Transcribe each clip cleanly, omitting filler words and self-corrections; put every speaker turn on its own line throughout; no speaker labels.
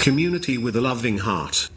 community with a loving heart.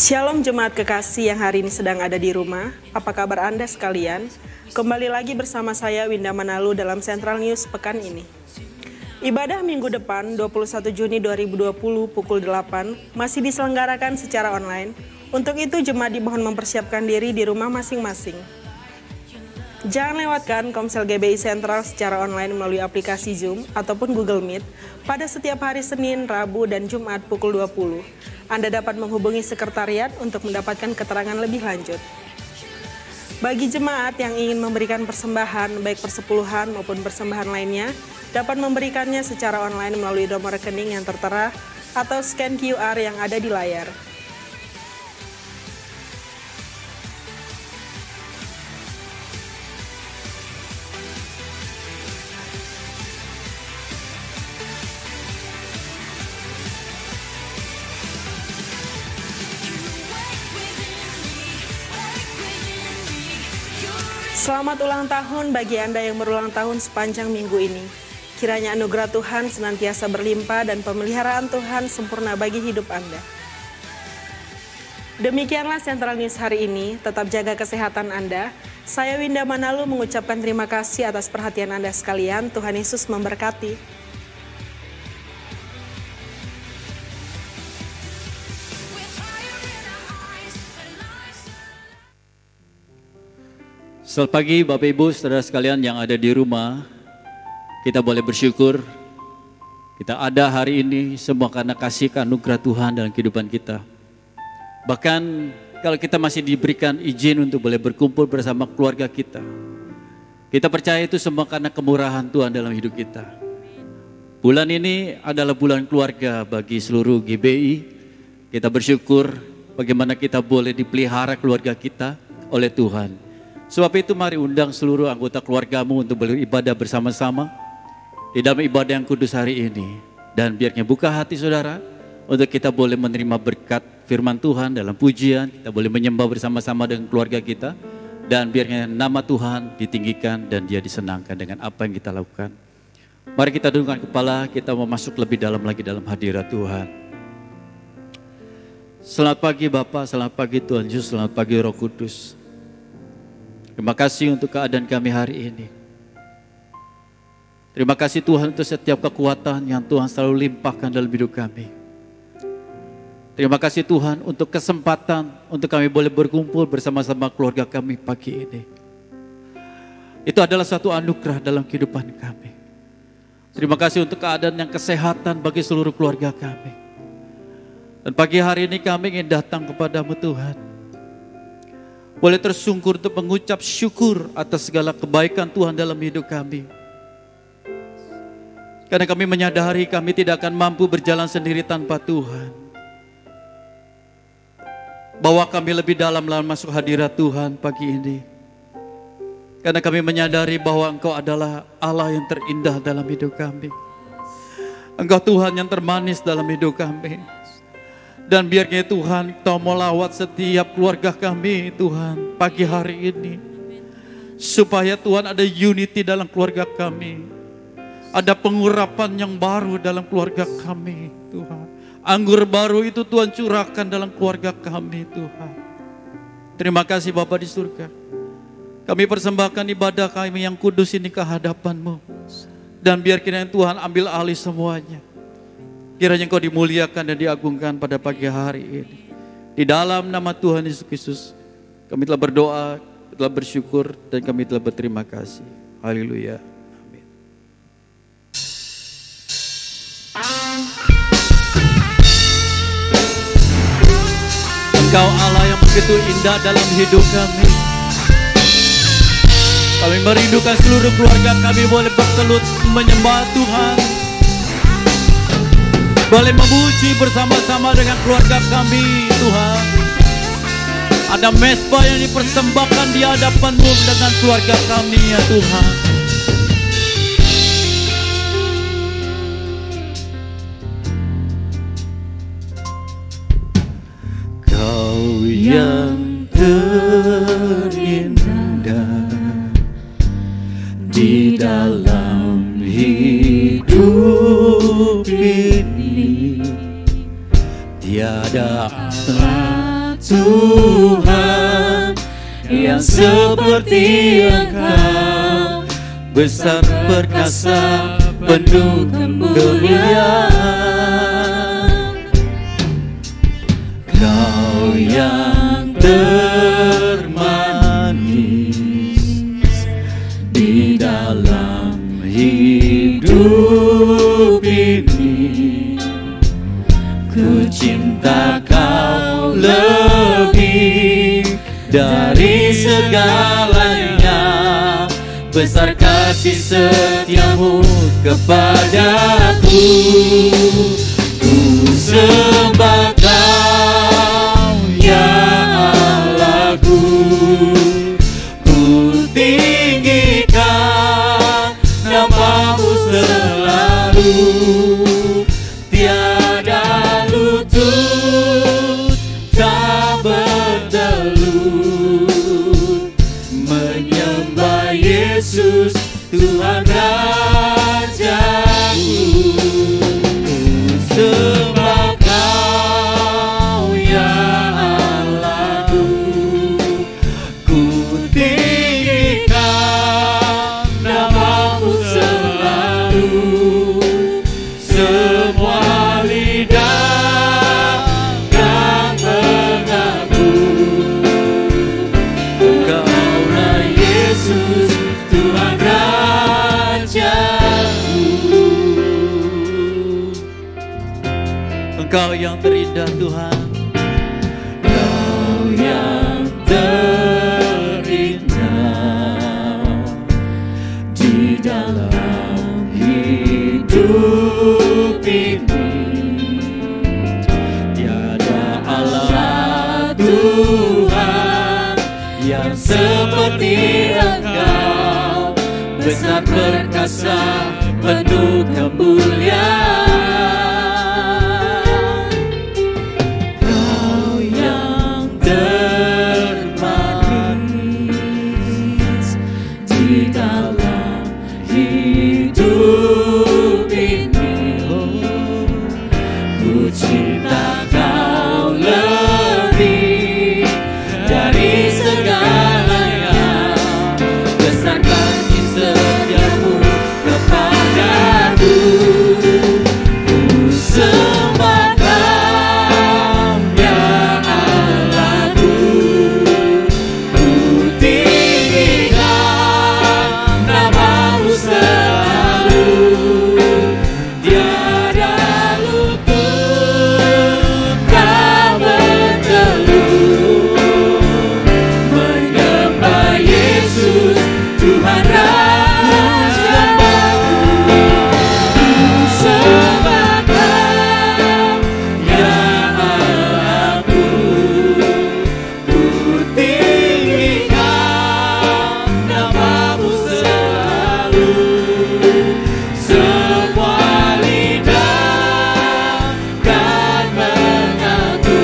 Shalom Jemaat Kekasih yang hari ini sedang ada di rumah. Apa kabar Anda sekalian? Kembali lagi bersama saya Winda Manalu dalam Central News pekan ini. Ibadah minggu depan 21 Juni 2020 pukul 8 masih diselenggarakan secara online. Untuk itu jemaat dimohon mempersiapkan diri di rumah masing-masing. Jangan lewatkan Komsel GBI Sentral secara online melalui aplikasi Zoom ataupun Google Meet pada setiap hari Senin, Rabu, dan Jumat pukul 20. Anda dapat menghubungi sekretariat untuk mendapatkan keterangan lebih lanjut. Bagi jemaat yang ingin memberikan persembahan, baik persepuluhan maupun persembahan lainnya, dapat memberikannya secara online melalui nomor rekening yang tertera atau scan QR yang ada di layar. Selamat ulang tahun bagi Anda yang berulang tahun sepanjang minggu ini. Kiranya anugerah Tuhan senantiasa berlimpah dan pemeliharaan Tuhan sempurna bagi hidup Anda. Demikianlah Central News hari ini. Tetap jaga kesehatan Anda. Saya Winda Manalu mengucapkan terima kasih atas perhatian Anda sekalian. Tuhan Yesus memberkati.
Selamat pagi Bapak Ibu saudara sekalian yang ada di rumah. Kita boleh bersyukur kita ada hari ini semua karena kasih anugerah Tuhan dalam kehidupan kita. Bahkan kalau kita masih diberikan izin untuk boleh berkumpul bersama keluarga kita, kita percaya itu semua karena kemurahan Tuhan dalam hidup kita. Bulan ini adalah bulan keluarga bagi seluruh GBI. Kita bersyukur bagaimana kita boleh dipelihara keluarga kita oleh Tuhan. Sebab itu mari undang seluruh anggota keluargamu untuk beribadah bersama-sama di dalam ibadah yang kudus hari ini. Dan biarnya buka hati saudara untuk kita boleh menerima berkat firman Tuhan dalam pujian. Kita boleh menyembah bersama-sama dengan keluarga kita. Dan biarnya nama Tuhan ditinggikan dan dia disenangkan dengan apa yang kita lakukan. Mari kita dudukkan kepala, kita mau masuk lebih dalam lagi dalam hadirat Tuhan. Selamat pagi Bapak, selamat pagi Tuhan Yesus, selamat pagi Roh Kudus. Terima kasih untuk keadaan kami hari ini. Terima kasih Tuhan untuk setiap kekuatan yang Tuhan selalu limpahkan dalam hidup kami. Terima kasih Tuhan untuk kesempatan untuk kami boleh berkumpul bersama-sama keluarga kami pagi ini. Itu adalah satu anugerah dalam kehidupan kami. Terima kasih untuk keadaan yang kesehatan bagi seluruh keluarga kami. Dan pagi hari ini kami ingin datang kepadamu Tuhan. Boleh tersungkur untuk mengucap syukur atas segala kebaikan Tuhan dalam hidup kami. Karena kami menyadari kami tidak akan mampu berjalan sendiri tanpa Tuhan. Bawa kami lebih dalam masuk hadirat Tuhan pagi ini. Karena kami menyadari bahwa Engkau adalah Allah yang terindah dalam hidup kami. Engkau Tuhan yang termanis dalam hidup kami. Dan biarnya Tuhan Kau melawat setiap keluarga kami Tuhan pagi hari ini. Supaya Tuhan ada unity dalam keluarga kami. Ada pengurapan yang baru dalam keluarga kami Tuhan. Anggur baru itu Tuhan curahkan dalam keluarga kami Tuhan. Terima kasih Bapa di surga. Kami persembahkan ibadah kami yang kudus ini ke hadapan-Mu. Dan biar kiranya Tuhan ambil alih semuanya. Kiranya Engkau dimuliakan dan diagungkan pada pagi hari ini. Di dalam nama Tuhan Yesus Kristus, kami telah berdoa, telah bersyukur, dan kami telah berterima kasih. Haleluya. Amin. Engkau Allah yang begitu indah dalam hidup kami. Kami merindukan seluruh keluarga kami boleh bertelut menyembah Tuhan. Boleh memuji bersama-sama dengan keluarga kami Tuhan. Ada mezbah yang dipersembahkan di hadapan-Mu dengan keluarga kami ya Tuhan. Kau yang terindah di dalam hidup ini, tiada Tuhan yang seperti Engkau, besar perkasa penuh kemuliaan. Kau yang termanis di dalam hidup ini, ku cinta Kau lebih dari segalanya. Besar kasih setiamu kepadaku, ku sembah Kau ya Allahku, ku tinggikan nama-Mu selalu. Tiada lutut tak bertelut menyembah Yesus Tuhan Rajaku. Sembah Kau ya Allahku, ku tinggikan nama-Mu selalu. Semua lidah kan mengaku, Engkaulah Yesus Tuhan Rajaku. Engkau yang terindah Tuhan, Kau yang terindah di dalam hidup ini. Tiada Allah Tuhan yang seperti Engkau, besar perkasa penuh kemuliaan. Kau yang termanis di dalam hidup ini, ku cinta Kau lebih dari segalanya. Besar kasih setiamu kepadaku, ku sembah Kau ya Allahku, ku tinggikan nama-Mu selalu. Tiada lutut tak bertelut menyembah Yesus Tuhan Rajaku. Ku sembah Kau ya Allahku, ku tinggikan nama-Mu selalu. Semua lidah kan mengaku,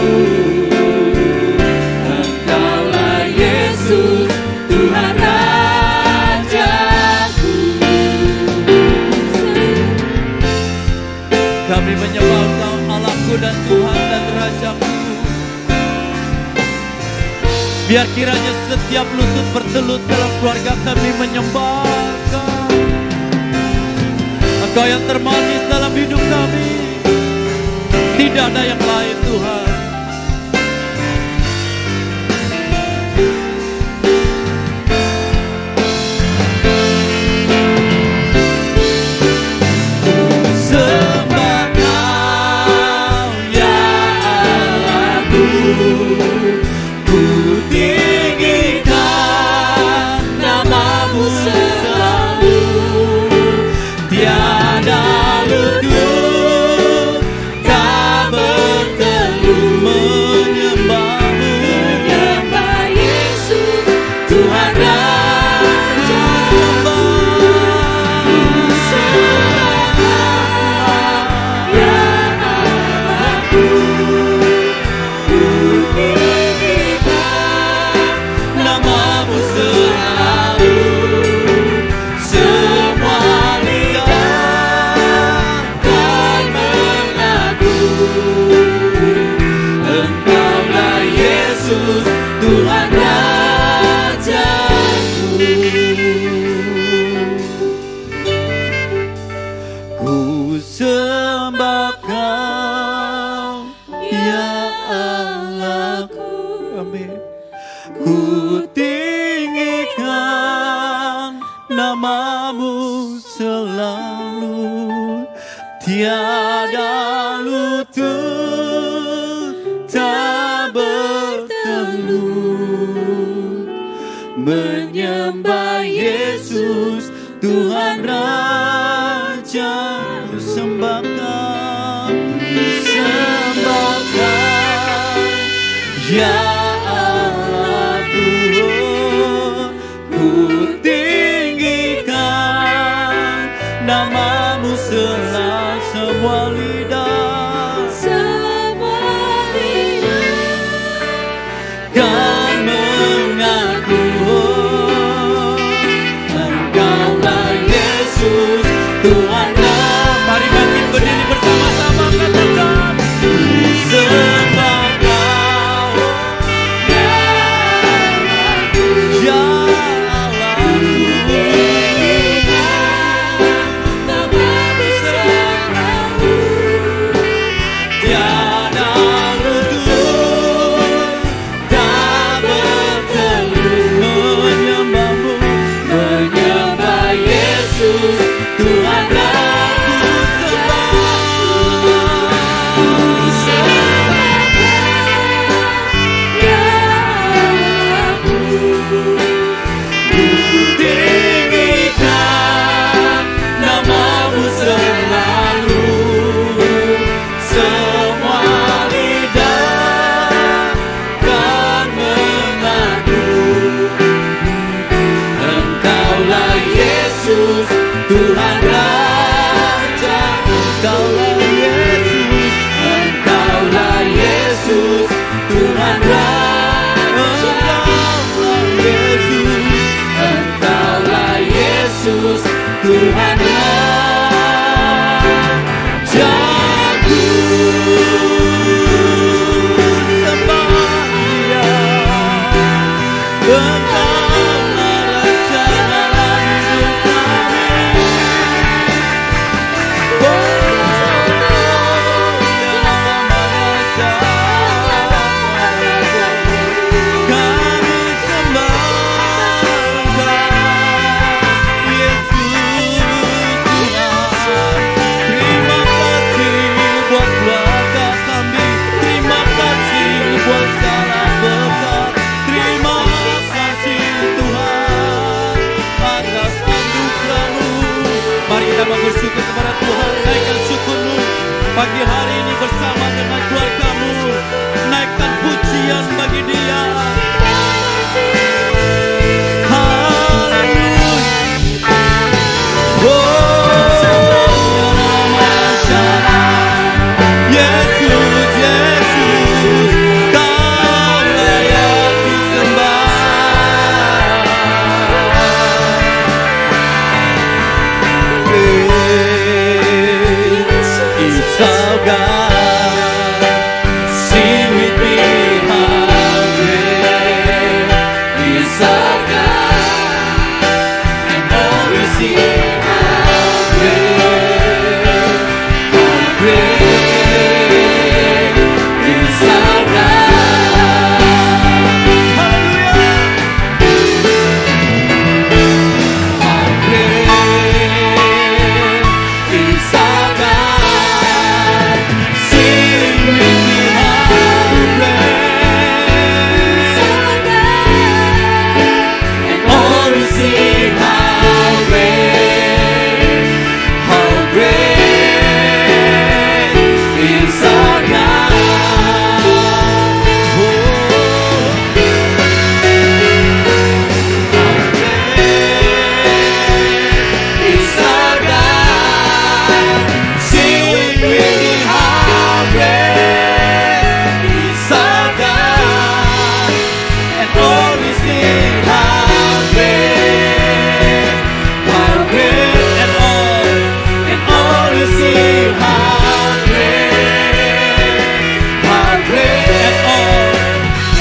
Engkaulah Yesus Tuhan Rajaku. Kami menyembah Engkau Allahku dan Tuhan dan Rajaku. Biar kiranya setiap lutut bertelut dalam keluarga kami menyembah Engkau. Engkau yang termanis dalam hidup kami, tidak ada yang lain Tuhan. Sembah Kau ya Allahku, ku tinggikan nama-Mu selalu. Tiada lutut tak bertelut tinggikan namamu selalu, tiada lutut tak bertelut, menyembah Yesus Tuhan Raja, sembahkan, sembahkan, ya Allahku, ku tinggikan namamu selalu, semua lidah, kan mengaku Engkaulah Yesus Tuhan. Mari bangkit berdiri bersama-sama, katakan sembah Kau, ya Allahku, ya Allahku, namamu selalu, tiada lutut tak bertelut, menyembahmu, menyembah Yesus Tuhan aku tinggikan namamu selalu, semua lidah kan mengaku Engkaulah Yesus Tuhan Raja, Engkaulah Yesus, Engkaulah Yesus Tuhan Raja, Engkaulah Yesus Tuhan Rajaku, sembah Dia, Engkaulah Raja dalam hidup kami. Mari kita bersyukur kepada Tuhan, naikkan syukurmu pagi hari ini bersama dengan keluargamu, naikkan pujian bagi Dia. Haleluya. Yesus, Yesus, Kau layak disembah. So God, sing with me, how great is our God, and all we see how great is our God. Hallelujah. How great is our God. Sing with me, how great, and all we see how great is our God. Oh, how great is our God. Sing with me, how great is our God, and all we sing how great, and all we sing how great,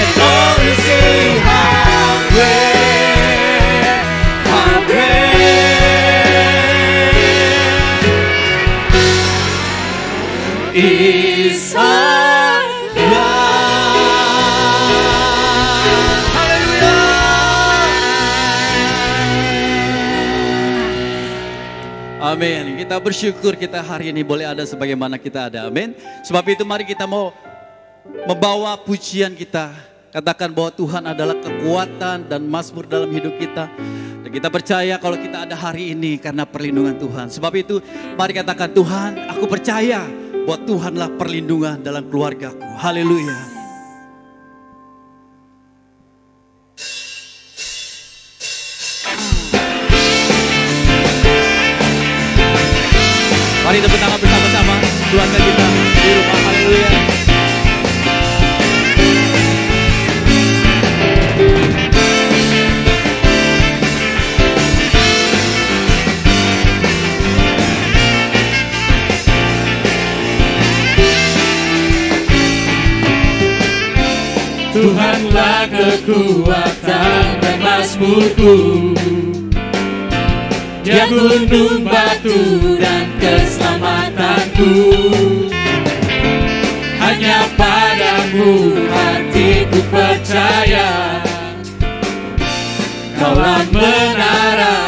and all we sing how great is our God. Hallelujah. Amin. Kita bersyukur kita hari ini boleh ada sebagaimana kita ada. Amin. Sebab itu mari kita mau membawa pujian kita. Katakan bahwa Tuhan adalah kekuatan dan mazmur dalam hidup kita. Dan kita percaya kalau kita ada hari ini karena perlindungan Tuhan. Sebab itu mari katakan, Tuhan, aku percaya bahwa Tuhanlah perlindungan dalam keluargaku. Haleluya. Mari tepuk tangan bersama-sama keluarga kita di rumah. Haleluya.
Tuhanlah kekuatan dan mazmurku, Dia gunung batu dan keselamatanku. Hanya padamu hatiku percaya, Kaulah menara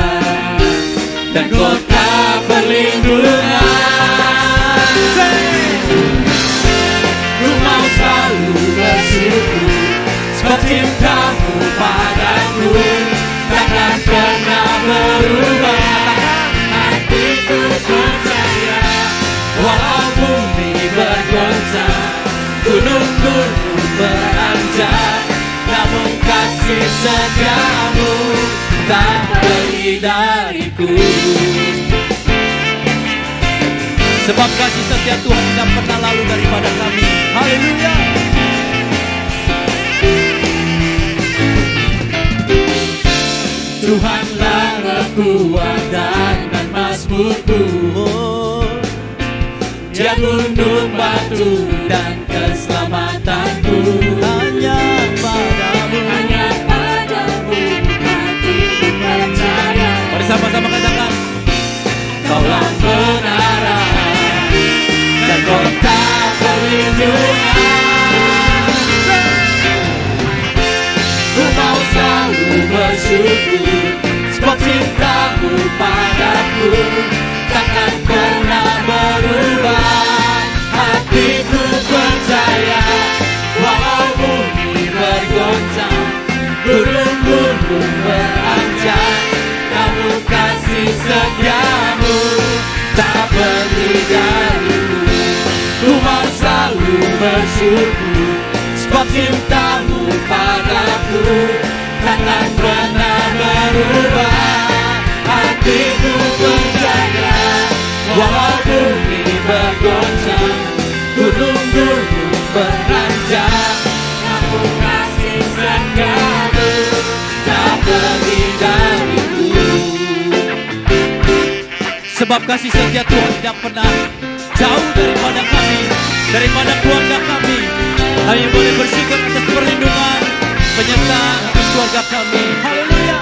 dan kota perlindungan. Ku mau selalu bersyukur, sebab cintamu padaku takkan pernah berubah. Hatiku percaya, walau bumi bergoncang, gunung-gunung beranjak, namun kasih setiamu tak pergi dariku.
Sebab kasih setia Tuhan tidak pernah lalu daripada kami. Haleluya.
Tuhanlah kekuatan dan mazmurku, Dia gunung batu dan keselamatanku.
Hanya padamu,
hanya padamu hatiku percaya.
Mari sama-sama katakan,
Kaulah menara dan kota perlindungan. Ku mau selalu bersyukur, sebab cintamu padaku takkan pernah berubah. Hatiku percaya, walau bumi bergoncang, gunung-gunung beranjak, namun kasih setiamu tak pergi dariku. Ku mau selalu bersyukur, sebab cintamu padaku takkan pernah berubah. Hatiku percaya, walau bumi bergoncang, gunung-gunung beranjak, namun kasih setiamu tak pergi dariku.
sebab kasih setia Tuhan tidak pernah jauh daripada kami, daripada keluarga kami. Kami boleh bersyukur atas perlindungan, penyertaan atas keluarga kami. Haleluya.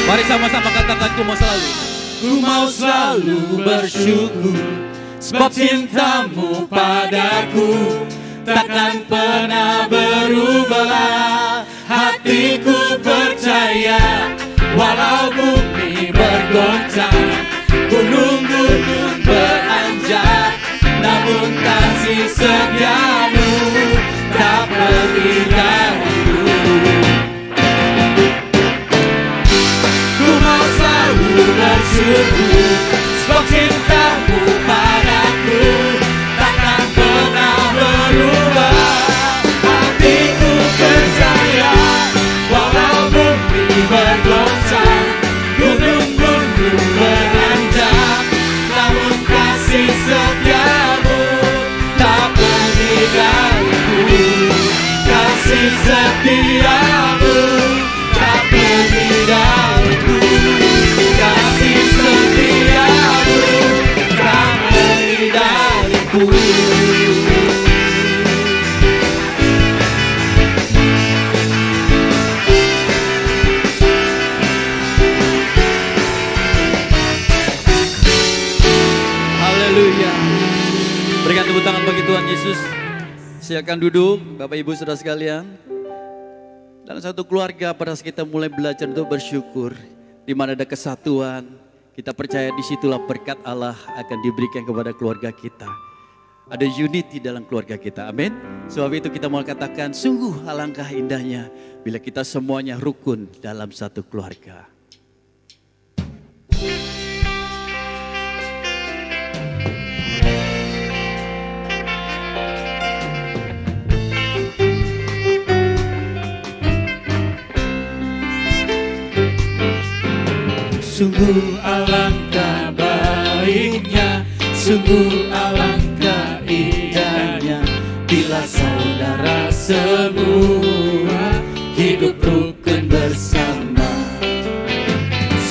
Mari sama-sama katakan, ku mau selalu.
Ku mau selalu bersyukur, sebab cintamu padaku takkan pernah berubah. Hatiku percaya, walau bumi bergoncang, gunung-gunung beranjak, namun kasih setiamu tak pergi dariku. Ku mau selalu bersyukur, sebab cintamu padaku takkan pernah berubah. Hatiku percaya, walau bumi bergoncang, gunung-gunung beranjak, namun kasih setiamu tak pergi dariku. Kasih
Silakan duduk, Bapak Ibu Saudara sekalian. Dalam satu keluarga pada saat kita mulai belajar untuk bersyukur, di mana ada kesatuan, kita percaya disitulah berkat Allah akan diberikan kepada keluarga kita. Ada unity dalam keluarga kita, amin. Sebab itu kita mau katakan, sungguh alangkah indahnya bila kita semuanya rukun dalam satu keluarga.
Sungguh alangkah baiknya, sungguh alangkah indahnya, bila saudara semua hidup rukun bersama.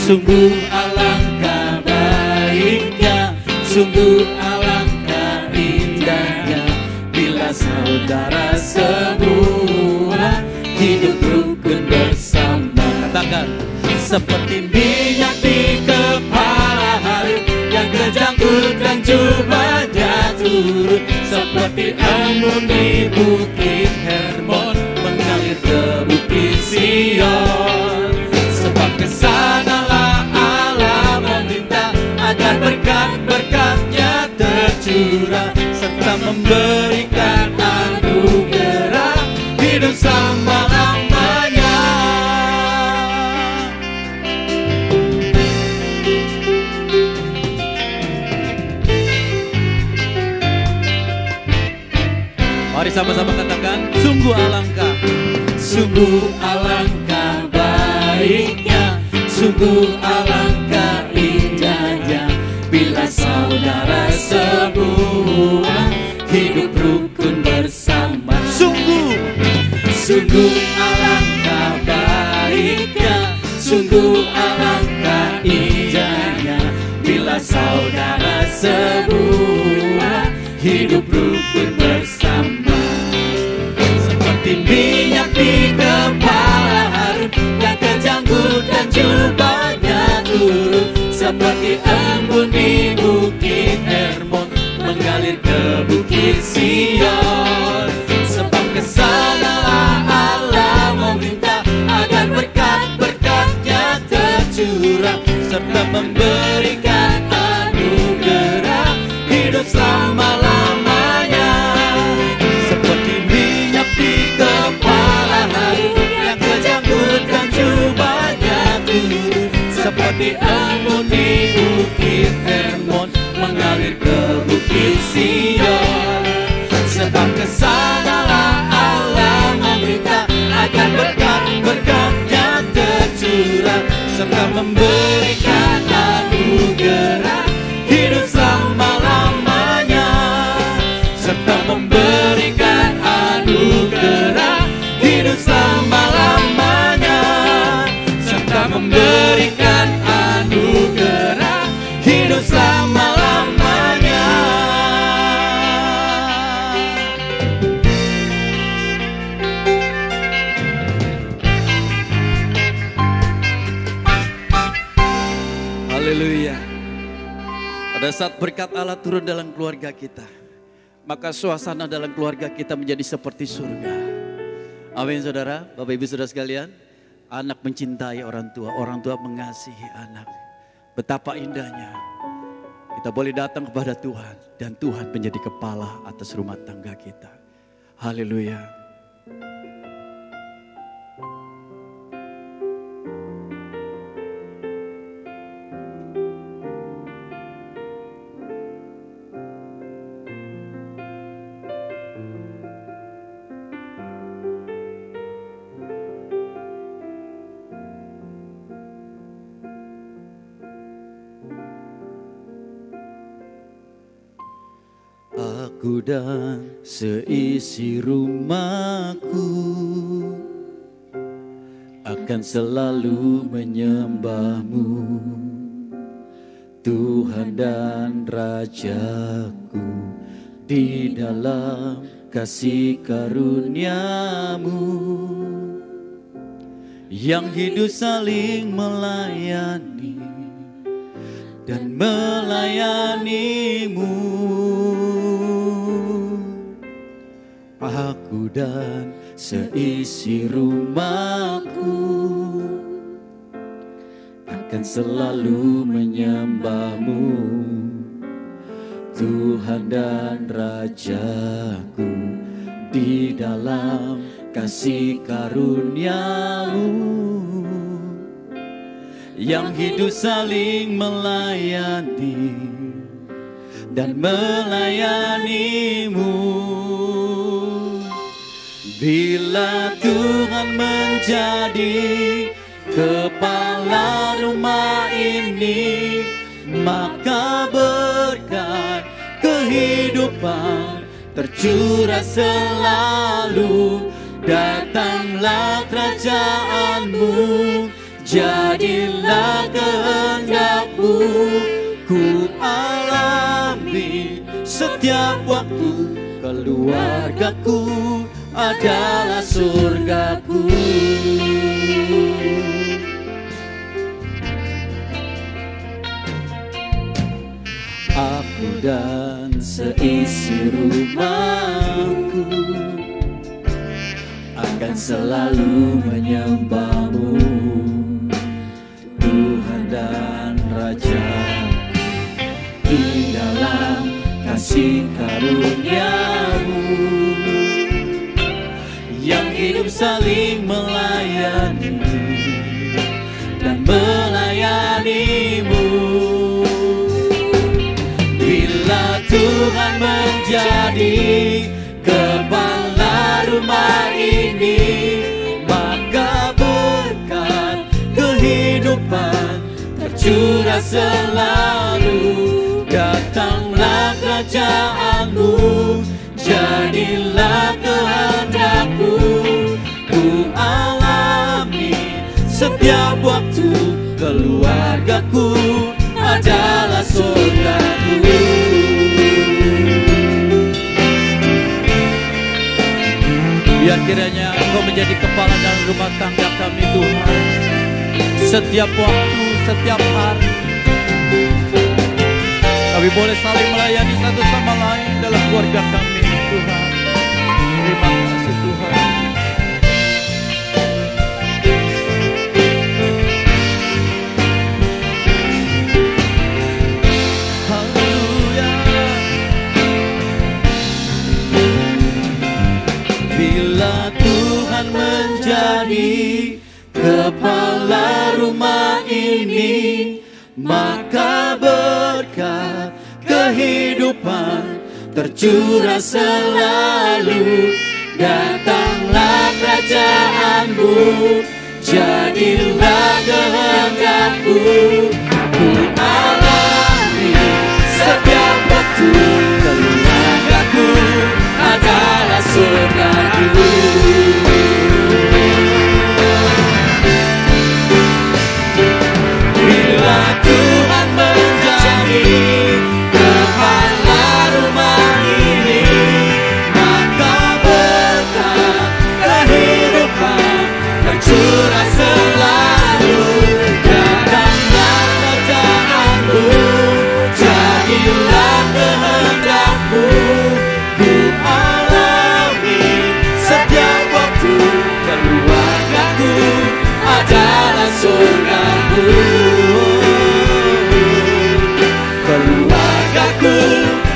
Sungguh alangkah baiknya, sungguh alangkah indahnya, bila saudara semua hidup rukun bersama.
Katakan,
seperti minyak di kepala Harun yang kejangkut dan jubahnya turun, seperti embun di bukit Hermon mengalir ke bukit Sion. Sebab kesanalah Allah meminta agar berkat-berkatnya tercurah, serta memberikan anugerah hidup selama-lamanya.
Mari sama-sama katakan, sungguh alangkah.
Sungguh alangkah baiknya, sungguh alangkah indahnya, bila saudara semua hidup rukun bersama.
Sungguh
alangkah baiknya, sungguh alangkah indahnya, bila saudara semua hidup rukun bersama. Seperti minyak di kepala Harun yang kejangkut dan jubahnya turun, seperti embun di bukit Hermon mengalir ke bukit Sion. Sebab kesanalah Allah meminta agar berkat-berkatnya tercurah, serta memberikan anugerah hidup selama-lamanya. Seperti minyak di kepala Harun yang kejangkut dan jubahnya turun, seperti embun di bukit Hermon mengalir ke bukit Sion. Sebab kesanalah Allah meminta agar berkat-berkatnya tercurah, serta memberikan anugerah hidup selama-lamanya, serta memberikan anugerah hidup selama-lamanya, serta memberikan anugerah hidup selama-lamanya.
haleluya. Pada saat berkat Allah turun dalam keluarga kita, maka suasana dalam keluarga kita menjadi seperti surga. Amin saudara, Bapak Ibu Saudara sekalian. Anak mencintai orang tua mengasihi anak. Betapa indahnya kita boleh datang kepada Tuhan dan Tuhan menjadi kepala atas rumah tangga kita. Haleluya. Aku dan seisi rumahku akan selalu menyembah-Mu, Tuhan dan Rajaku, di dalam kasih karunia-Mu yang hidup saling melayani dan melayani-Mu. Aku dan seisi rumahku akan selalu menyembah-Mu, Tuhan dan Rajaku. Di dalam kasih karunia-Mu yang hidup saling melayani dan melayani-Mu. Bila Tuhan menjadi kepala rumah ini, maka berkat kehidupan tercurah selalu. Datanglah kerajaan-Mu, jadilah kehendak-Mu. Ku alami setiap waktu, keluargaku adalah surgaku. Aku dan seisi rumahku akan selalu menyembah-Mu, Tuhan dan Raja. Di dalam kasih karunia-Mu yang hidup saling melayani dan melayani-Mu. Bila Tuhan menjadi kepala rumah ini, maka berkat kehidupan tercurah selalu. Datanglah kerajaan-Mu, jadilah kehendak-Mu. Ku alami setiap waktu, keluargaku adalah surgaku. Biar kiranya Engkau menjadi kepala dalam rumah tangga kami, Tuhan. Setiap waktu, setiap hari kami boleh saling melayani satu sama lain dalam keluarga kami, Tuhan. Terima kasih, Tuhan. Haleluya. Bila Tuhan menjadi kepala rumah ini, maka berkat kehidupan tercurah selalu. Datanglah kerajaan-Mu, jadilah kehendak-Mu. Ku alami setiap waktu, keluargaku adalah surgaku. Bila Tuhan menjadi kepala rumah ini, maka berkat kehidupan tercurah selalu. Datanglah kerajaan-Mu, jadilah kehendak-Mu. Ku alami setiap waktu, keluargaku adalah surgaku. Keluargaku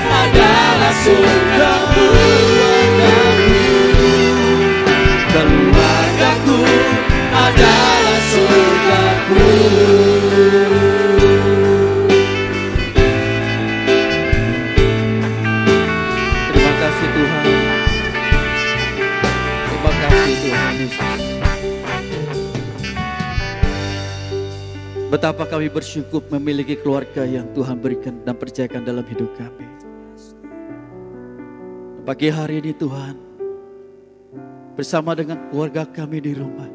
adalah surgaku. Keluargaku adalah surgaku. Terima kasih Tuhan. Terima kasih Tuhan Yesus. Betapa kami bersyukur memiliki keluarga yang Tuhan berikan dan percayakan dalam hidup kami. Pagi hari ini Tuhan, bersama dengan keluarga kami di rumah,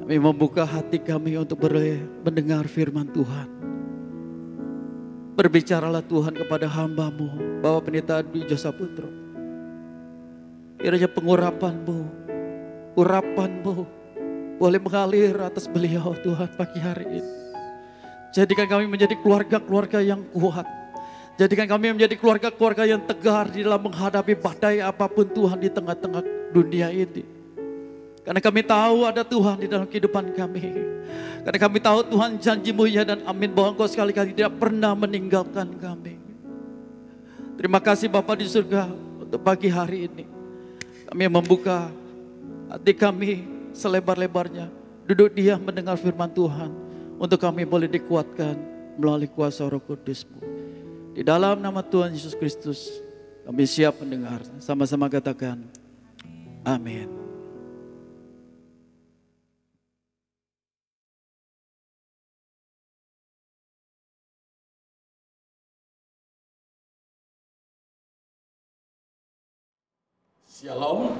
kami membuka hati kami untuk boleh mendengar firman Tuhan. Berbicaralah Tuhan kepada hamba-Mu, Bapak Pendeta Dwi Josaputro. Kiranya pengurapan-Mu, urapan-Mu boleh mengalir atas beliau Tuhan pagi hari ini. Jadikan kami menjadi keluarga-keluarga yang kuat. Jadikan kami menjadi keluarga-keluarga yang tegar di dalam menghadapi badai apapun Tuhan di tengah-tengah dunia ini. Karena kami tahu ada Tuhan di dalam kehidupan kami. Karena kami tahu Tuhan janji-Mu ya dan amin bahwa Engkau sekali-kali tidak pernah meninggalkan kami. Terima kasih Bapa di surga untuk pagi hari ini. Kami membuka hati kami selebar-lebarnya. Duduk diam mendengar firman Tuhan. Untuk kami boleh dikuatkan melalui kuasa Roh Kudus-Mu. Di dalam nama Tuhan Yesus Kristus kami siap mendengar. Sama-sama katakan amin.
Shalom,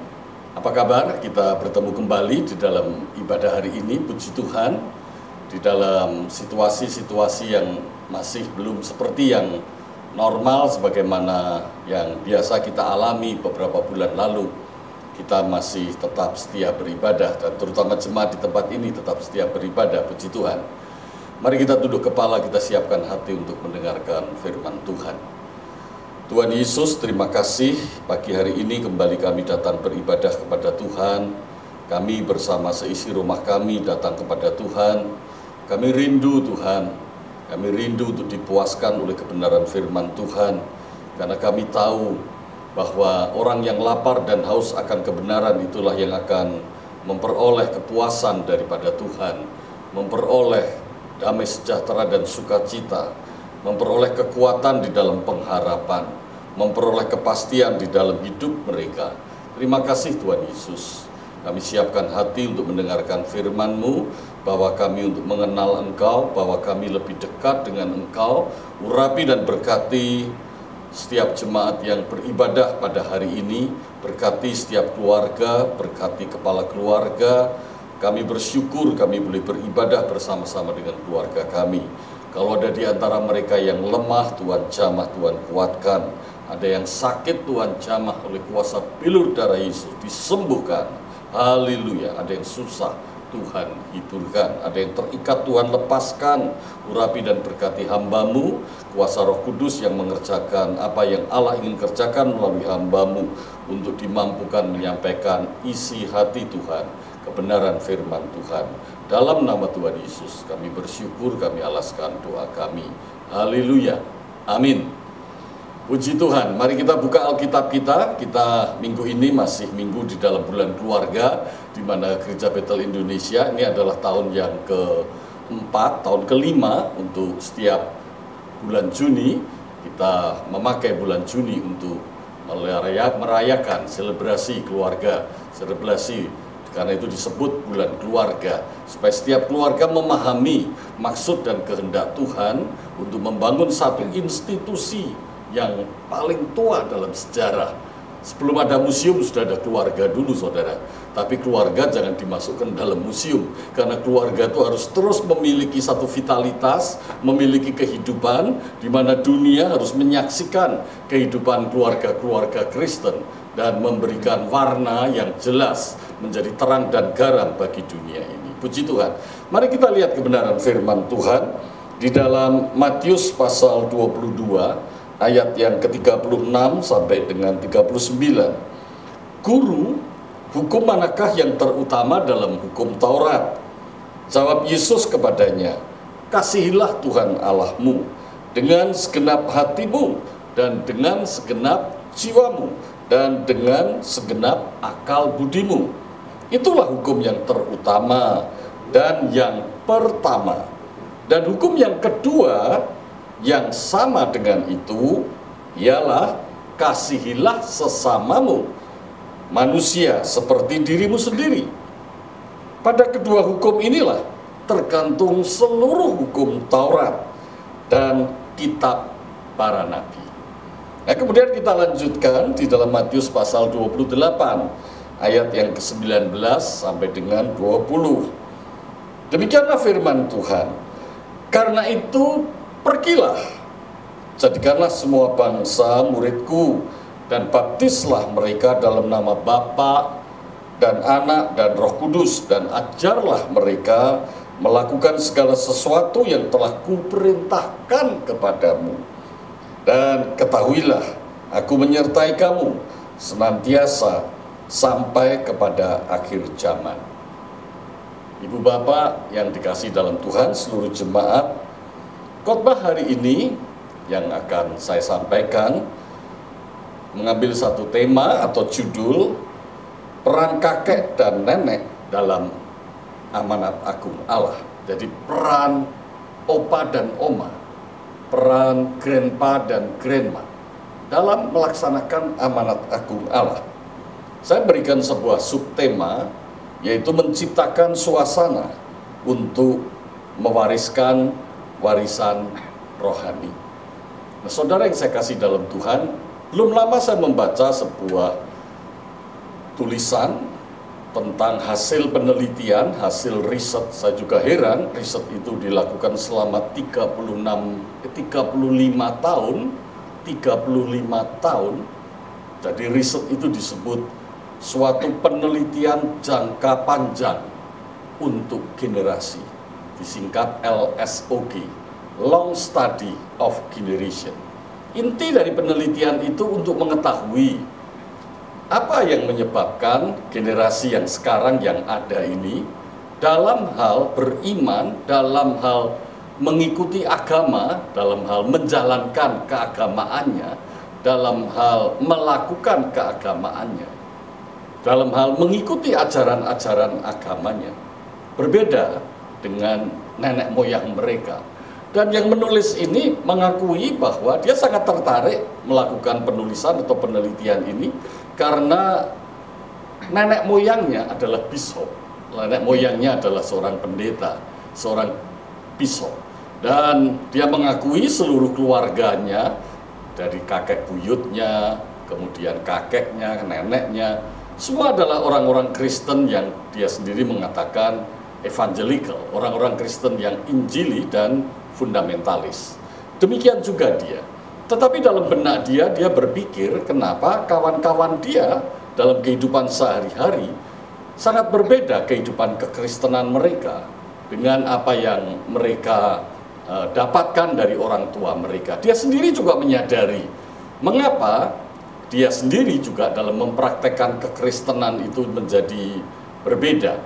apa kabar? Kita bertemu kembali di dalam ibadah hari ini, puji Tuhan. Di dalam situasi-situasi yang masih belum seperti yang normal sebagaimana yang biasa kita alami beberapa bulan lalu. Kita masih tetap setia beribadah dan terutama jemaat di tempat ini tetap setia beribadah, puji Tuhan. Mari kita duduk kepala, kita siapkan hati untuk mendengarkan firman Tuhan. Tuhan Yesus, terima kasih pagi hari ini kembali kami datang beribadah kepada Tuhan. Kami bersama seisi rumah kami datang kepada Tuhan. Kami rindu Tuhan, kami rindu untuk dipuaskan oleh kebenaran firman Tuhan. Karena kami tahu bahwa orang yang lapar dan haus akan kebenaran itulah yang akan memperoleh kepuasan daripada Tuhan. Memperoleh damai sejahtera dan sukacita. Memperoleh kekuatan di dalam pengharapan, memperoleh kepastian di dalam hidup mereka. Terima kasih Tuhan Yesus. Kami siapkan hati untuk mendengarkan firman-Mu, bahwa kami untuk mengenal Engkau, bahwa kami lebih dekat dengan Engkau. Urapi dan berkati setiap jemaat yang beribadah pada hari ini, berkati setiap keluarga, berkati kepala keluarga. Kami bersyukur kami boleh beribadah bersama-sama dengan keluarga kami. Kalau ada di antara mereka yang lemah, Tuhan jamah, Tuhan kuatkan. Ada yang sakit, Tuhan jamah oleh kuasa bilur darah Yesus, disembuhkan. Haleluya. Ada yang susah, Tuhan hiburkan. Ada yang terikat, Tuhan lepaskan. Urapi dan berkati hamba-Mu, kuasa Roh Kudus yang mengerjakan apa yang Allah ingin kerjakan melalui hamba-Mu, untuk dimampukan menyampaikan isi hati Tuhan, kebenaran firman Tuhan. Dalam nama Tuhan Yesus kami bersyukur, kami alaskan doa kami. Haleluya. Amin. Puji Tuhan. Mari kita buka Alkitab kita. Kita minggu ini masih minggu di dalam bulan keluarga, di mana Gereja Betel Indonesia ini adalah tahun yang keempat, tahun kelima untuk setiap bulan Juni. Kita memakai bulan Juni untuk merayakan selebrasi keluarga, selebrasi. Karena itu disebut bulan keluarga, supaya setiap keluarga memahami maksud dan kehendak Tuhan untuk membangun satu institusi yang paling tua dalam sejarah. Sebelum ada museum sudah ada keluarga dulu, saudara. Tapi keluarga jangan dimasukkan dalam museum, karena keluarga itu harus terus memiliki satu vitalitas, memiliki kehidupan, di mana dunia harus menyaksikan kehidupan keluarga-keluarga Kristen dan memberikan warna yang jelas, menjadi terang dan garam bagi dunia ini. Puji Tuhan. Mari kita lihat kebenaran firman Tuhan di dalam Matius pasal 22 ayat yang ke-36 sampai dengan 39. Guru, hukum manakah yang terutama dalam hukum Taurat? Jawab Yesus kepadanya, kasihilah Tuhan Allahmu dengan segenap hatimu dan dengan segenap jiwamu dan dengan segenap akal budimu. Itulah hukum yang terutama dan yang pertama. Dan hukum yang kedua yang sama dengan itu ialah kasihilah sesamamu manusia seperti dirimu sendiri. Pada kedua hukum inilah tergantung seluruh hukum Taurat dan kitab para nabi. Nah, kemudian kita lanjutkan di dalam Matius pasal 28 ayat yang ke-19 sampai dengan 20. Demikianlah firman Tuhan. Karena itu pergilah, jadikanlah semua bangsa muridku, dan baptislah mereka dalam nama Bapa dan Anak dan Roh Kudus, dan ajarlah mereka melakukan segala sesuatu yang telah kuperintahkan kepadamu. Dan ketahuilah, aku menyertai kamu senantiasa sampai kepada akhir zaman. Ibu bapak yang dikasihi dalam Tuhan, seluruh jemaat, khotbah hari ini yang akan saya sampaikan mengambil satu tema atau judul peran kakek dan nenek dalam amanat agung Allah. Jadi peran opa dan oma, peran grandpa dan grandma dalam melaksanakan amanat agung Allah. Saya berikan sebuah subtema, yaitu menciptakan suasana untuk mewariskan warisan rohani. Nah, saudara yang saya kasih dalam Tuhan, belum lama saya membaca sebuah tulisan tentang hasil penelitian, hasil riset. Saya juga heran, riset itu dilakukan selama 35 tahun. Jadi riset itu disebut suatu penelitian jangka panjang untuk generasi, disingkat LSOG, Long Study of Generation. Inti dari penelitian itu untuk mengetahui apa yang menyebabkan generasi yang sekarang yang ada ini dalam hal beriman, dalam hal mengikuti agama, dalam hal menjalankan keagamaannya, dalam hal melakukan keagamaannya, dalam hal mengikuti ajaran-ajaran agamanya, berbeda dengan nenek moyang mereka. Dan yang menulis ini mengakui bahwa dia sangat tertarik melakukan penulisan atau penelitian ini karena nenek moyangnya adalah bishop, nenek moyangnya adalah seorang pendeta, seorang bishop. Dan dia mengakui seluruh keluarganya, dari kakek buyutnya, kemudian kakeknya, neneknya, semua adalah orang-orang Kristen yang dia sendiri mengatakan evangelical, orang-orang Kristen yang injili dan fundamentalis. Demikian juga dia. Tetapi dalam benak dia berpikir kenapa kawan-kawan dia dalam kehidupan sehari-hari sangat berbeda kehidupan kekristenan mereka dengan apa yang mereka dapatkan dari orang tua mereka. Dia sendiri juga menyadari mengapa dia sendiri juga dalam mempraktekkan kekristenan itu menjadi berbeda.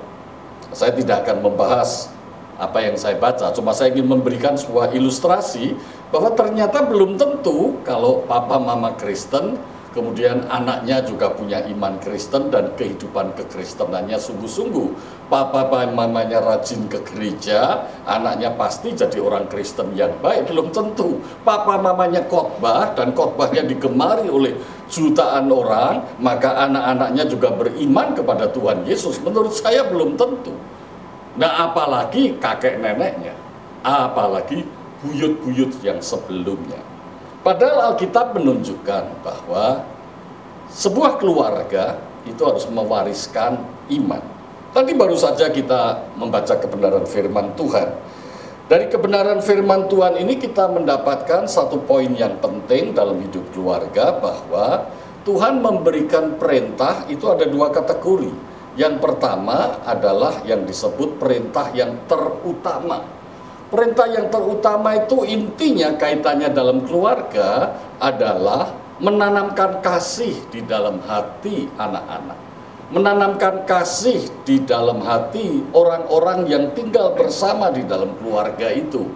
Saya tidak akan membahas apa yang saya baca, cuma saya ingin memberikan sebuah ilustrasi bahwa ternyata belum tentu kalau papa mama Kristen, kemudian anaknya juga punya iman Kristen dan kehidupan kekristenannya sungguh-sungguh. Papa mamanya rajin ke gereja, anaknya pasti jadi orang Kristen yang baik. Belum tentu. Papa mamanya khotbah dan khotbahnya digemari oleh jutaan orang, maka anak-anaknya juga beriman kepada Tuhan Yesus. Menurut saya belum tentu. Nah, apalagi kakek neneknya, apalagi buyut-buyut yang sebelumnya. Padahal Alkitab menunjukkan bahwa sebuah keluarga itu harus mewariskan iman. Tadi baru saja kita membaca kebenaran firman Tuhan. Dari kebenaran firman Tuhan ini kita mendapatkan satu poin yang penting dalam hidup keluarga, bahwa Tuhan memberikan perintah itu ada dua kategori. Yang pertama adalah yang disebut perintah yang terutama. Perintah yang terutama itu intinya kaitannya dalam keluarga adalah menanamkan kasih di dalam hati anak-anak. Menanamkan kasih di dalam hati orang-orang yang tinggal bersama di dalam keluarga itu.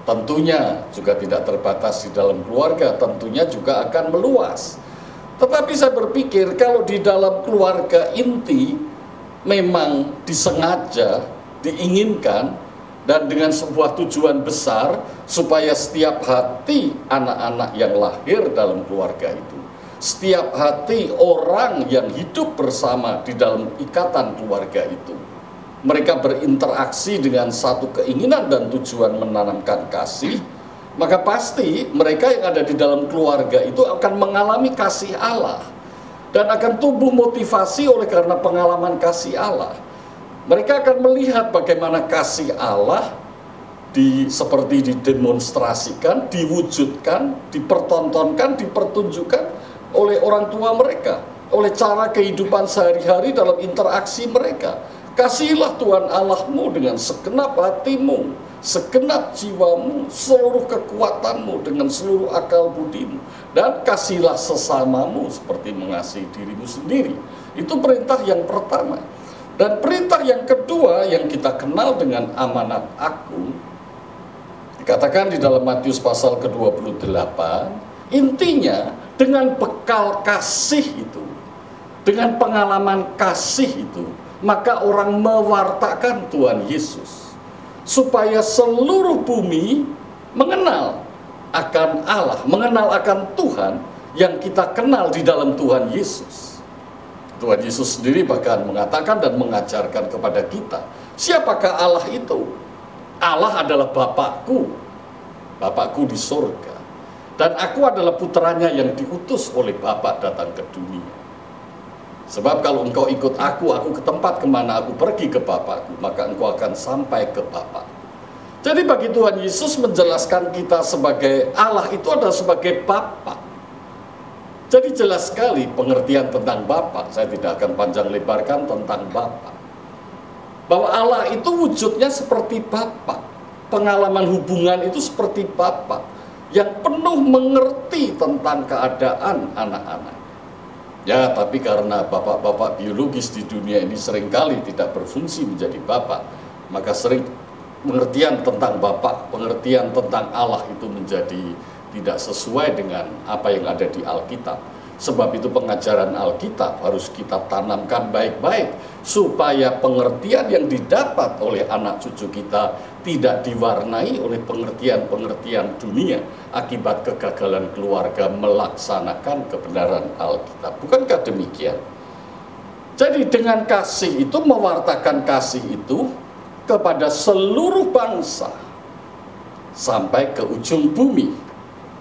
Tentunya juga tidak terbatas di dalam keluarga, tentunya juga akan meluas. Tetapi saya berpikir kalau di dalam keluarga inti memang disengaja, diinginkan, dan dengan sebuah tujuan besar supaya setiap hati anak-anak yang lahir dalam keluarga itu, setiap hati orang yang hidup bersama di dalam ikatan keluarga itu, mereka berinteraksi dengan satu keinginan dan tujuan menanamkan kasih, maka pasti mereka yang ada di dalam keluarga itu akan mengalami kasih Allah dan akan tumbuh motivasi oleh karena pengalaman kasih Allah. Mereka akan melihat bagaimana kasih Allah seperti didemonstrasikan, diwujudkan, dipertontonkan, dipertunjukkan oleh orang tua mereka, oleh cara kehidupan sehari-hari dalam interaksi mereka. Kasihilah Tuhan Allahmu dengan segenap hatimu, segenap jiwamu, seluruh kekuatanmu, dengan seluruh akal budimu. Dan kasihilah sesamamu seperti mengasihi dirimu sendiri. Itu perintah yang pertama. Dan perintah yang kedua yang kita kenal dengan amanat aku, dikatakan di dalam Matius pasal ke-28, intinya dengan bekal kasih itu, dengan pengalaman kasih itu, maka orang mewartakan Tuhan Yesus, supaya seluruh bumi mengenal akan Allah, mengenal akan Tuhan yang kita kenal di dalam Tuhan Yesus. Tuhan Yesus sendiri bahkan mengatakan dan mengajarkan kepada kita, siapakah Allah itu? Allah adalah Bapakku, Bapakku di surga. Dan aku adalah putranya yang diutus oleh Bapa datang ke dunia. Sebab kalau engkau ikut aku ke tempat kemana aku pergi ke Bapakku, maka engkau akan sampai ke Bapakku. Jadi bagi Tuhan Yesus menjelaskan kita sebagai Allah itu adalah sebagai Bapa. Jadi jelas sekali pengertian tentang Bapa. Saya tidak akan panjang lebarkan tentang Bapa. Bahwa Allah itu wujudnya seperti Bapa. Pengalaman hubungan itu seperti Bapa yang penuh mengerti tentang keadaan anak-anak. Ya, tapi karena bapak-bapak biologis di dunia ini seringkali tidak berfungsi menjadi bapak, maka sering pengertian tentang Bapa, pengertian tentang Allah itu menjadi tidak sesuai dengan apa yang ada di Alkitab. Sebab itu pengajaran Alkitab harus kita tanamkan baik-baik, supaya pengertian yang didapat oleh anak cucu kita tidak diwarnai oleh pengertian-pengertian dunia akibat kegagalan keluarga melaksanakan kebenaran Alkitab. Bukankah demikian? Jadi dengan kasih itu, mewartakan kasih itu kepada seluruh bangsa sampai ke ujung bumi.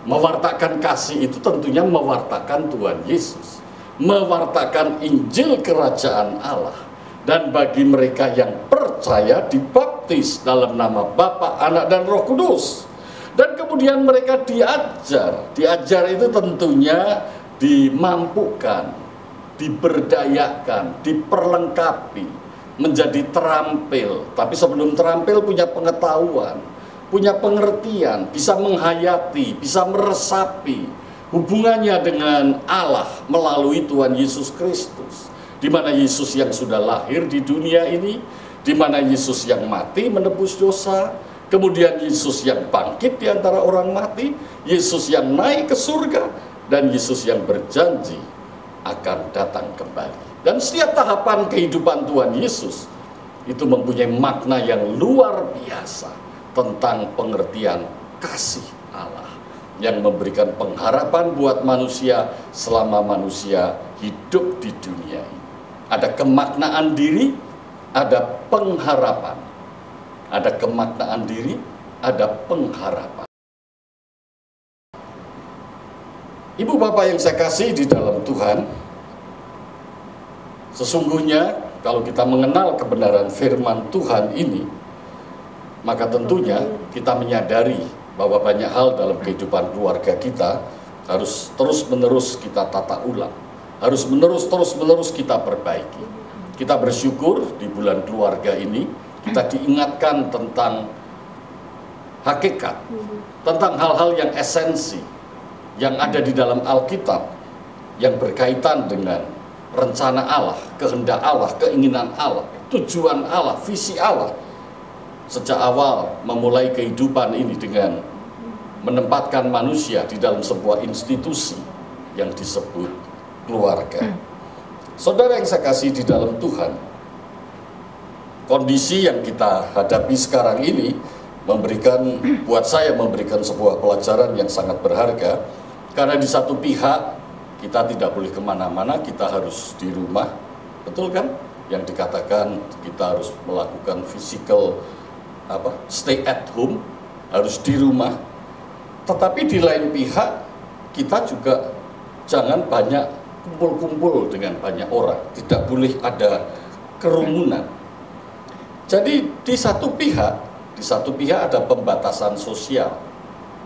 Mewartakan kasih itu tentunya mewartakan Tuhan Yesus, mewartakan Injil Kerajaan Allah. Dan bagi mereka yang percaya dibaptis dalam nama Bapa, Anak, dan Roh Kudus. Dan kemudian mereka diajar itu tentunya dimampukan, diberdayakan, diperlengkapi, menjadi terampil. Tapi sebelum terampil punya pengetahuan, punya pengertian, bisa menghayati, bisa meresapi hubungannya dengan Allah melalui Tuhan Yesus Kristus. Di mana Yesus yang sudah lahir di dunia ini, di mana Yesus yang mati menebus dosa, kemudian Yesus yang bangkit di antara orang mati, Yesus yang naik ke surga, dan Yesus yang berjanji akan datang kembali. Dan setiap tahapan kehidupan Tuhan Yesus itu mempunyai makna yang luar biasa tentang pengertian kasih Allah yang memberikan pengharapan buat manusia selama manusia hidup di dunia ini. Ada kemaknaan diri, ada pengharapan. Ada kemaknaan diri, ada pengharapan. Ibu bapak yang saya kasih di dalam Tuhan, sesungguhnya kalau kita mengenal kebenaran firman Tuhan ini, maka tentunya kita menyadari bahwa banyak hal dalam kehidupan keluarga kita harus terus-menerus kita tata ulang, harus terus-menerus kita perbaiki. Kita bersyukur di bulan keluarga ini kita diingatkan tentang hakikat, tentang hal-hal yang esensi yang ada di dalam Alkitab yang berkaitan dengan rencana Allah, kehendak Allah, keinginan Allah, tujuan Allah, visi Allah. Sejak awal memulai kehidupan ini dengan menempatkan manusia di dalam sebuah institusi yang disebut keluarga. Saudara yang saya kasih di dalam Tuhan, kondisi yang kita hadapi sekarang ini buat saya memberikan sebuah pelajaran yang sangat berharga. Karena di satu pihak kita tidak boleh kemana-mana, kita harus di rumah, betul kan? Yang dikatakan kita harus melakukan physical stay at home, harus di rumah. Tetapi di lain pihak kita juga jangan banyak kumpul-kumpul dengan banyak orang, tidak boleh ada kerumunan. Jadi di satu pihak ada pembatasan sosial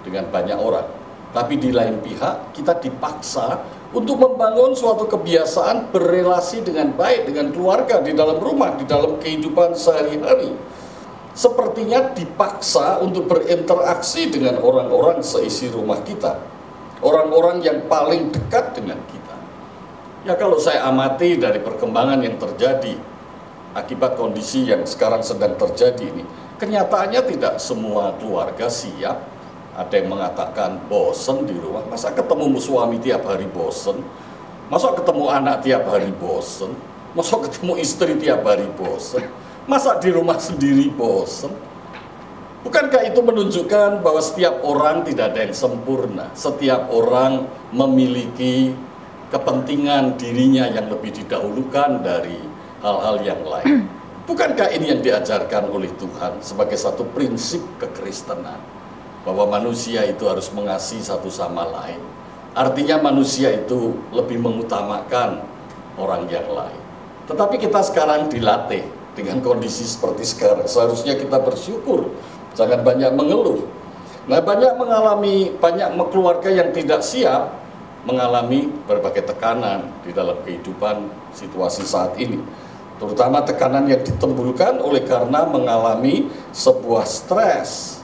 dengan banyak orang. Tapi di lain pihak kita dipaksa untuk membangun suatu kebiasaan berrelasi dengan baik dengan keluarga di dalam rumah, di dalam kehidupan sehari-hari. Sepertinya dipaksa untuk berinteraksi dengan orang-orang seisi rumah kita, orang-orang yang paling dekat dengan kita. Ya, kalau saya amati dari perkembangan yang terjadi akibat kondisi yang sekarang sedang terjadi ini, kenyataannya tidak semua keluarga siap. Ada yang mengatakan bosen di rumah, masa ketemu suami tiap hari bosen, masa ketemu anak tiap hari bosen, masa ketemu istri tiap hari bosen, masa di rumah sendiri bosen. Bukankah itu menunjukkan bahwa setiap orang tidak ada yang sempurna, setiap orang memiliki kepentingan dirinya yang lebih didahulukan dari hal-hal yang lain. Bukankah ini yang diajarkan oleh Tuhan sebagai satu prinsip kekristenan, bahwa manusia itu harus mengasihi satu sama lain? Artinya manusia itu lebih mengutamakan orang yang lain. Tetapi kita sekarang dilatih dengan kondisi seperti sekarang. Seharusnya kita bersyukur, jangan banyak mengeluh. Nah, banyak keluarga yang tidak siap mengalami berbagai tekanan di dalam kehidupan situasi saat ini. Terutama tekanan yang ditimbulkan oleh karena mengalami sebuah stres,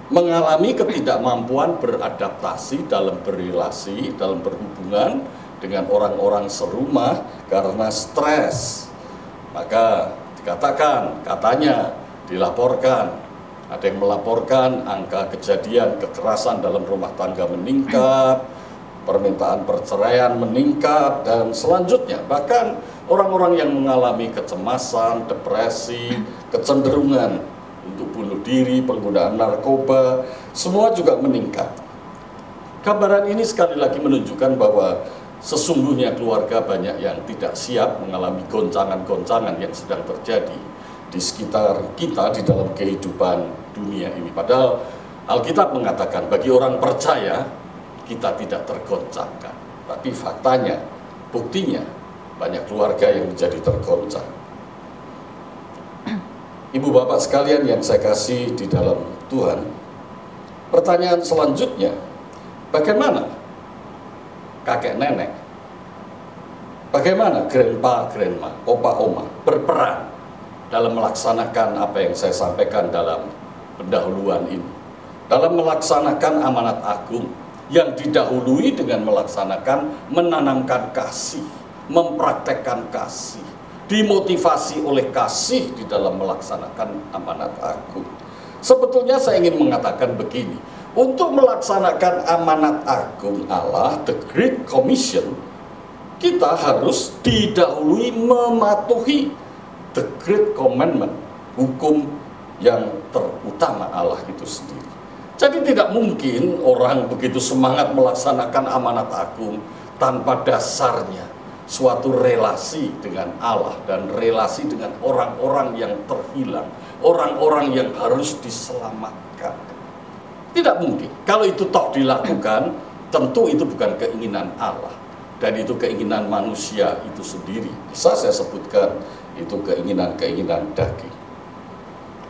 mengalami ketidakmampuan beradaptasi dalam berrelasi, dalam berhubungan dengan orang-orang serumah karena stres. Maka dikatakan, katanya dilaporkan, ada yang melaporkan angka kejadian kekerasan dalam rumah tangga meningkat, permintaan perceraian meningkat, dan selanjutnya bahkan orang-orang yang mengalami kecemasan, depresi, kecenderungan untuk bunuh diri, penggunaan narkoba, semua juga meningkat. Gambaran ini sekali lagi menunjukkan bahwa sesungguhnya keluarga banyak yang tidak siap mengalami goncangan-goncangan yang sedang terjadi di sekitar kita di dalam kehidupan dunia ini. Padahal Alkitab mengatakan bagi orang percaya kita tidak tergoncangkan. Tapi faktanya, buktinya banyak keluarga yang menjadi tergoncang. Ibu bapak sekalian yang saya kasih di dalam Tuhan, pertanyaan selanjutnya, bagaimana kakek nenek, bagaimana grandpa, grandma, opa, oma berperan dalam melaksanakan apa yang saya sampaikan dalam pendahuluan ini, dalam melaksanakan amanat agung yang didahului dengan melaksanakan menanamkan kasih, mempraktekkan kasih, dimotivasi oleh kasih di dalam melaksanakan amanat agung. Sebetulnya saya ingin mengatakan begini, untuk melaksanakan amanat agung Allah, the Great Commission, kita harus didahului mematuhi the Great Commandment, hukum yang terutama Allah itu sendiri. Jadi tidak mungkin orang begitu semangat melaksanakan amanat agung tanpa dasarnya suatu relasi dengan Allah dan relasi dengan orang-orang yang terhilang, orang-orang yang harus diselamatkan. Tidak mungkin. Kalau itu toh dilakukan, tentu itu bukan keinginan Allah, dan itu keinginan manusia itu sendiri. Bisa saya sebutkan itu keinginan-keinginan daging.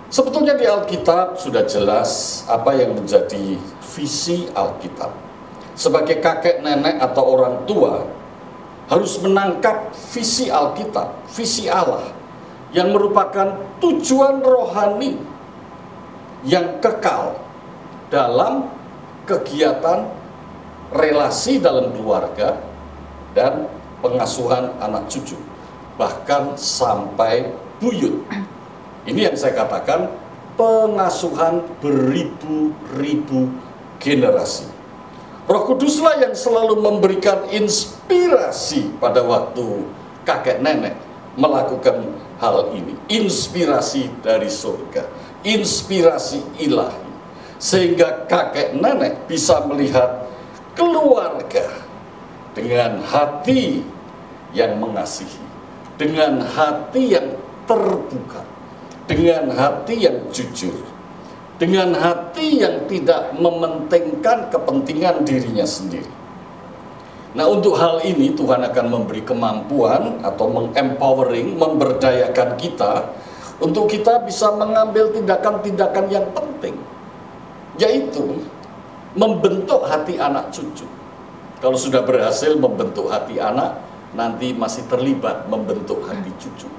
Sebetulnya di Alkitab sudah jelas apa yang menjadi visi Alkitab. Sebagai kakek nenek atau orang tua harus menangkap visi Alkitab, visi Allah yang merupakan tujuan rohani yang kekal dalam kegiatan relasi dalam keluarga dan pengasuhan anak cucu, bahkan sampai buyut. Ini yang saya katakan pengasuhan beribu-ribu generasi. Roh Kuduslah yang selalu memberikan inspirasi pada waktu kakek nenek melakukan hal ini. Inspirasi dari surga, inspirasi ilahi. Sehingga kakek nenek bisa melihat keluarga dengan hati yang mengasihi, dengan hati yang terbuka, dengan hati yang jujur, dengan hati yang tidak mementingkan kepentingan dirinya sendiri. Nah, untuk hal ini Tuhan akan memberi kemampuan atau mengempowering, memberdayakan kita untuk kita bisa mengambil tindakan-tindakan yang penting, yaitu membentuk hati anak cucu. Kalau sudah berhasil membentuk hati anak, nanti masih terlibat membentuk hati cucu.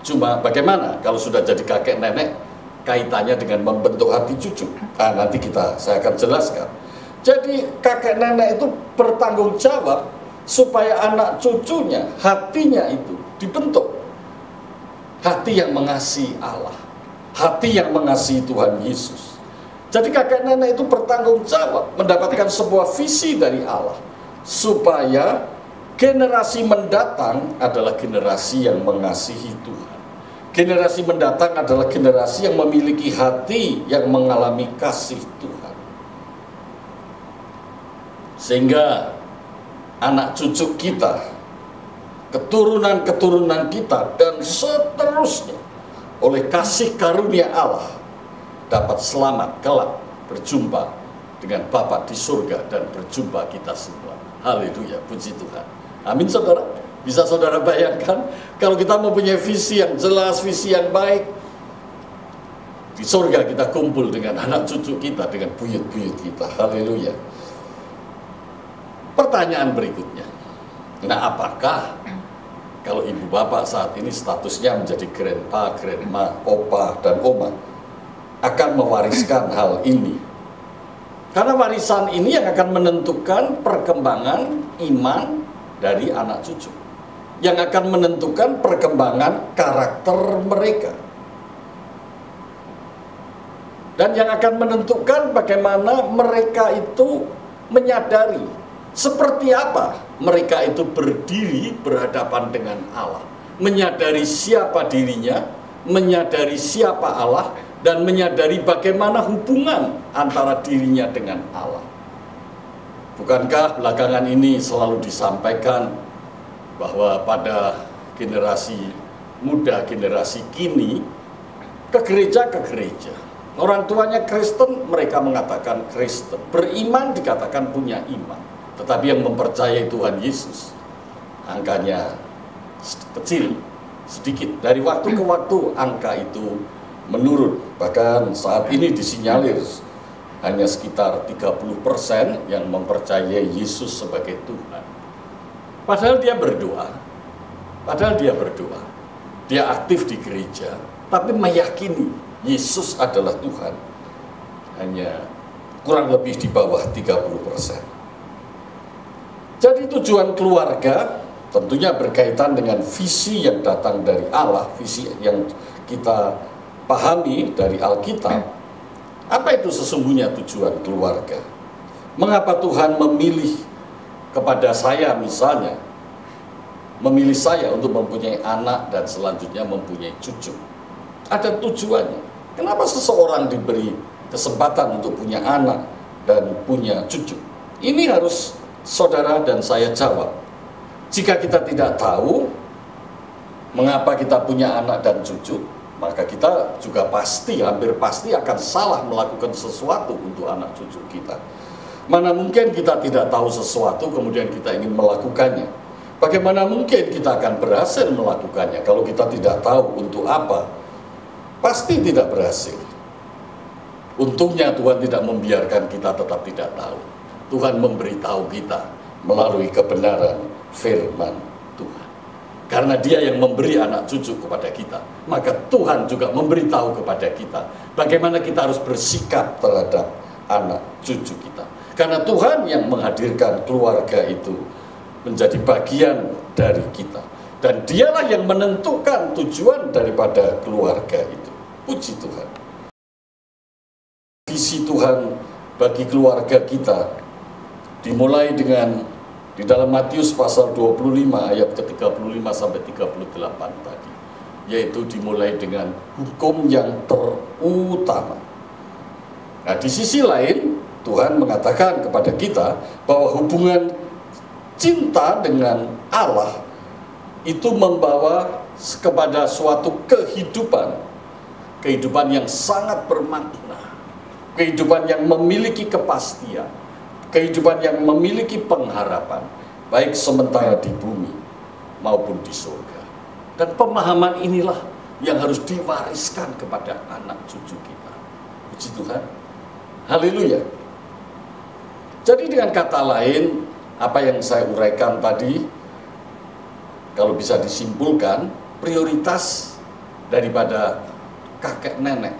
Cuma bagaimana kalau sudah jadi kakek nenek, kaitannya dengan membentuk hati cucu? Nah, nanti saya akan jelaskan. Jadi kakek nenek itu bertanggung jawab supaya anak cucunya, hatinya itu dibentuk. Hati yang mengasihi Allah, hati yang mengasihi Tuhan Yesus. Jadi kakek nenek itu bertanggung jawab mendapatkan sebuah visi dari Allah, supaya generasi mendatang adalah generasi yang mengasihi Tuhan. Generasi mendatang adalah generasi yang memiliki hati yang mengalami kasih Tuhan. Sehingga anak cucu kita, keturunan-keturunan kita, dan seterusnya oleh kasih karunia Allah dapat selamat kelak berjumpa dengan Bapa di surga dan berjumpa kita semua. Haleluya, puji Tuhan. Amin saudara. Bisa saudara bayangkan kalau kita mempunyai visi yang jelas, visi yang baik, di surga kita kumpul dengan anak cucu kita, dengan buyut-buyut kita. Haleluya. Pertanyaan berikutnya, nah apakah kalau ibu bapak saat ini statusnya menjadi grandpa, grandma, opa, dan oma, akan mewariskan hal ini? Karena warisan ini yang akan menentukan perkembangan iman dari anak cucu, yang akan menentukan perkembangan karakter mereka, dan yang akan menentukan bagaimana mereka itu menyadari seperti apa mereka itu berdiri berhadapan dengan Allah, menyadari siapa dirinya, menyadari siapa Allah, dan menyadari bagaimana hubungan antara dirinya dengan Allah. Bukankah belakangan ini selalu disampaikan bahwa pada generasi muda, generasi kini, ke gereja, orang tuanya Kristen, mereka mengatakan Kristen, beriman dikatakan punya iman, tetapi yang mempercayai Tuhan Yesus angkanya kecil, sedikit. Dari waktu ke waktu angka itu menurun, bahkan saat ini disinyalir hanya sekitar 30% yang mempercayai Yesus sebagai Tuhan. Padahal dia berdoa, dia aktif di gereja, tapi meyakini Yesus adalah Tuhan hanya kurang lebih di bawah 30%. Jadi tujuan keluarga tentunya berkaitan dengan visi yang datang dari Allah, visi yang kita pahami dari Alkitab. Apa itu sesungguhnya tujuan keluarga? Mengapa Tuhan memilih kepada saya misalnya, memilih saya untuk mempunyai anak dan selanjutnya mempunyai cucu? Ada tujuannya. Kenapa seseorang diberi kesempatan untuk punya anak dan punya cucu? Ini harus saudara dan saya jawab. Jika kita tidak tahu mengapa kita punya anak dan cucu, maka kita juga hampir pasti akan salah melakukan sesuatu untuk anak cucu kita. Mana mungkin kita tidak tahu sesuatu kemudian kita ingin melakukannya? Bagaimana mungkin kita akan berhasil melakukannya kalau kita tidak tahu untuk apa? Pasti tidak berhasil. Untungnya Tuhan tidak membiarkan kita tetap tidak tahu. Tuhan memberitahu kita melalui kebenaran firman Tuhan. Karena dia yang memberi anak cucu kepada kita, maka Tuhan juga memberitahu kepada kita bagaimana kita harus bersikap terhadap anak cucu kita. Karena Tuhan yang menghadirkan keluarga itu menjadi bagian dari kita. Dan dialah yang menentukan tujuan daripada keluarga itu. Puji Tuhan. Visi Tuhan bagi keluarga kita dimulai dengan di dalam Matius pasal 25 ayat ke-35 sampai 38 tadi, yaitu dimulai dengan hukum yang terutama. Nah, di sisi lain Tuhan mengatakan kepada kita bahwa hubungan cinta dengan Allah itu membawa kepada suatu kehidupan yang sangat bermakna, kehidupan yang memiliki kepastian, kehidupan yang memiliki pengharapan, baik sementara di bumi maupun di surga. Dan pemahaman inilah yang harus diwariskan kepada anak cucu kita. Puji Tuhan. Haleluya. Jadi dengan kata lain, apa yang saya uraikan tadi, kalau bisa disimpulkan, prioritas daripada kakek nenek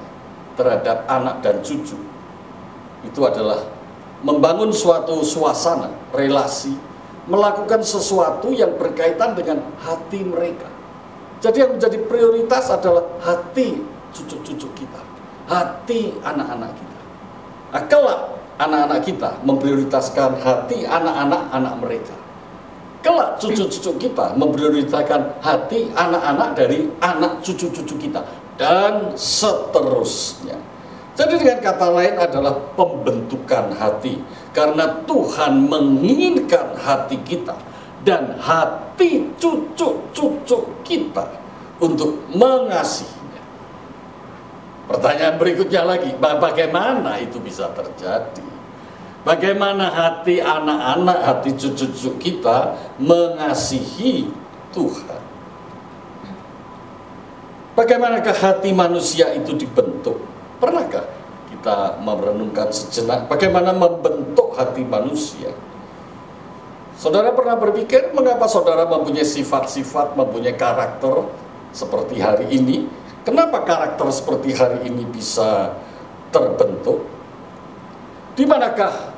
terhadap anak dan cucu itu adalah membangun suatu suasana, relasi, melakukan sesuatu yang berkaitan dengan hati mereka. Jadi yang menjadi prioritas adalah hati cucu-cucu kita, hati anak-anak kita. Nah, kelak anak-anak kita memprioritaskan hati anak-anak mereka. Kelak cucu-cucu kita memprioritaskan hati anak-anak dari anak cucu-cucu kita, dan seterusnya. Jadi dengan kata lain adalah pembentukan hati, karena Tuhan menginginkan hati kita dan hati cucu-cucu kita untuk mengasihinya. Pertanyaan berikutnya lagi, bagaimana itu bisa terjadi? Bagaimana hati anak-anak, hati cucu-cucu kita mengasihi Tuhan? Bagaimanakah hati manusia itu dibentuk? Pernahkah kita merenungkan sejenak bagaimana membentuk hati manusia? Saudara pernah berpikir mengapa saudara mempunyai sifat-sifat, mempunyai karakter seperti hari ini? Kenapa karakter seperti hari ini bisa terbentuk? Di manakah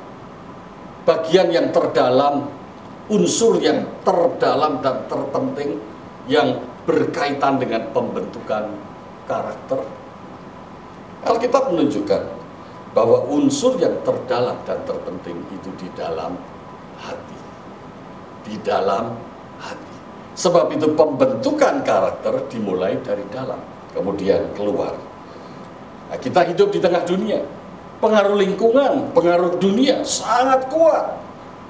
bagian yang terdalam, unsur yang terdalam dan terpenting yang berkaitan dengan pembentukan karakter? Alkitab menunjukkan bahwa unsur yang terdalam dan terpenting itu di dalam hati. Di dalam hati. Sebab itu pembentukan karakter dimulai dari dalam, kemudian keluar. Nah, kita hidup di tengah dunia. Pengaruh lingkungan, pengaruh dunia sangat kuat.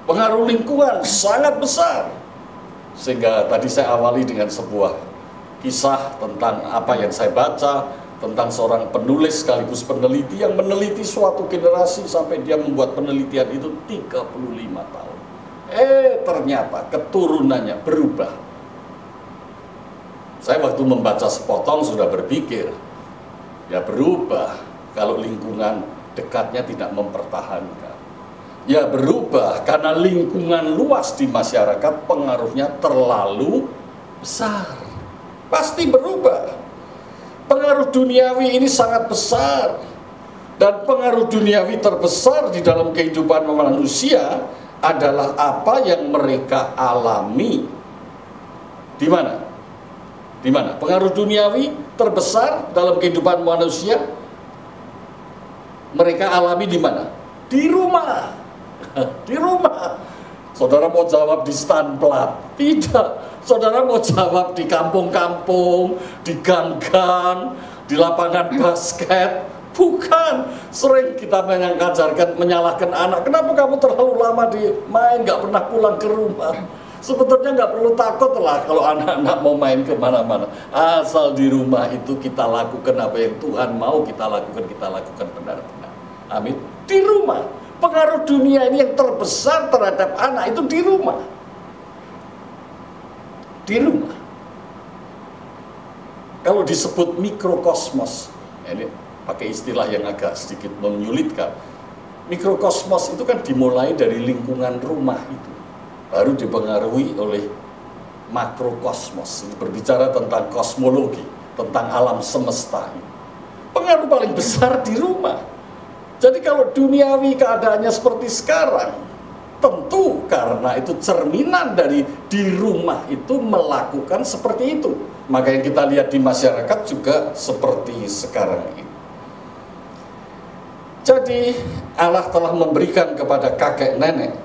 Pengaruh lingkungan sangat besar. Sehingga tadi saya awali dengan sebuah kisah tentang apa yang saya baca, tentang seorang penulis sekaligus peneliti yang meneliti suatu generasi sampai dia membuat penelitian itu 35 tahun. Ternyata keturunannya berubah. Saya waktu membaca sepotong sudah berpikir, ya berubah kalau lingkungan dekatnya tidak mempertahankan. Ya berubah karena lingkungan luas di masyarakat pengaruhnya terlalu besar. Pasti berubah. Pengaruh duniawi ini sangat besar, dan pengaruh duniawi terbesar di dalam kehidupan manusia adalah apa yang mereka alami. Di mana? Di mana? Pengaruh duniawi terbesar dalam kehidupan manusia mereka alami di mana? Di rumah. Di rumah. Saudara mau jawab di Stanplat? Tidak. Saudara mau jawab di kampung-kampung, di gang-gang, di lapangan basket? Bukan. Sering kita menyalahkan anak. Kenapa kamu terlalu lama di main, nggak pernah pulang ke rumah? Sebetulnya nggak perlu takut lah kalau anak-anak mau main kemana-mana. Asal di rumah itu kita lakukan apa yang Tuhan mau kita lakukan benar-benar. Amin. Di rumah. Pengaruh dunia ini yang terbesar terhadap anak itu di rumah. Di rumah. Kalau disebut mikrokosmos, ini pakai istilah yang agak sedikit menyulitkan. Mikrokosmos itu kan dimulai dari lingkungan rumah itu, baru dipengaruhi oleh makrokosmos. Ini berbicara tentang kosmologi, tentang alam semesta ini. Pengaruh paling besar di rumah. Jadi kalau duniawi keadaannya seperti sekarang, tentu karena itu cerminan dari di rumah itu melakukan seperti itu. Maka yang kita lihat di masyarakat juga seperti sekarang ini. Jadi Allah telah memberikan kepada kakek nenek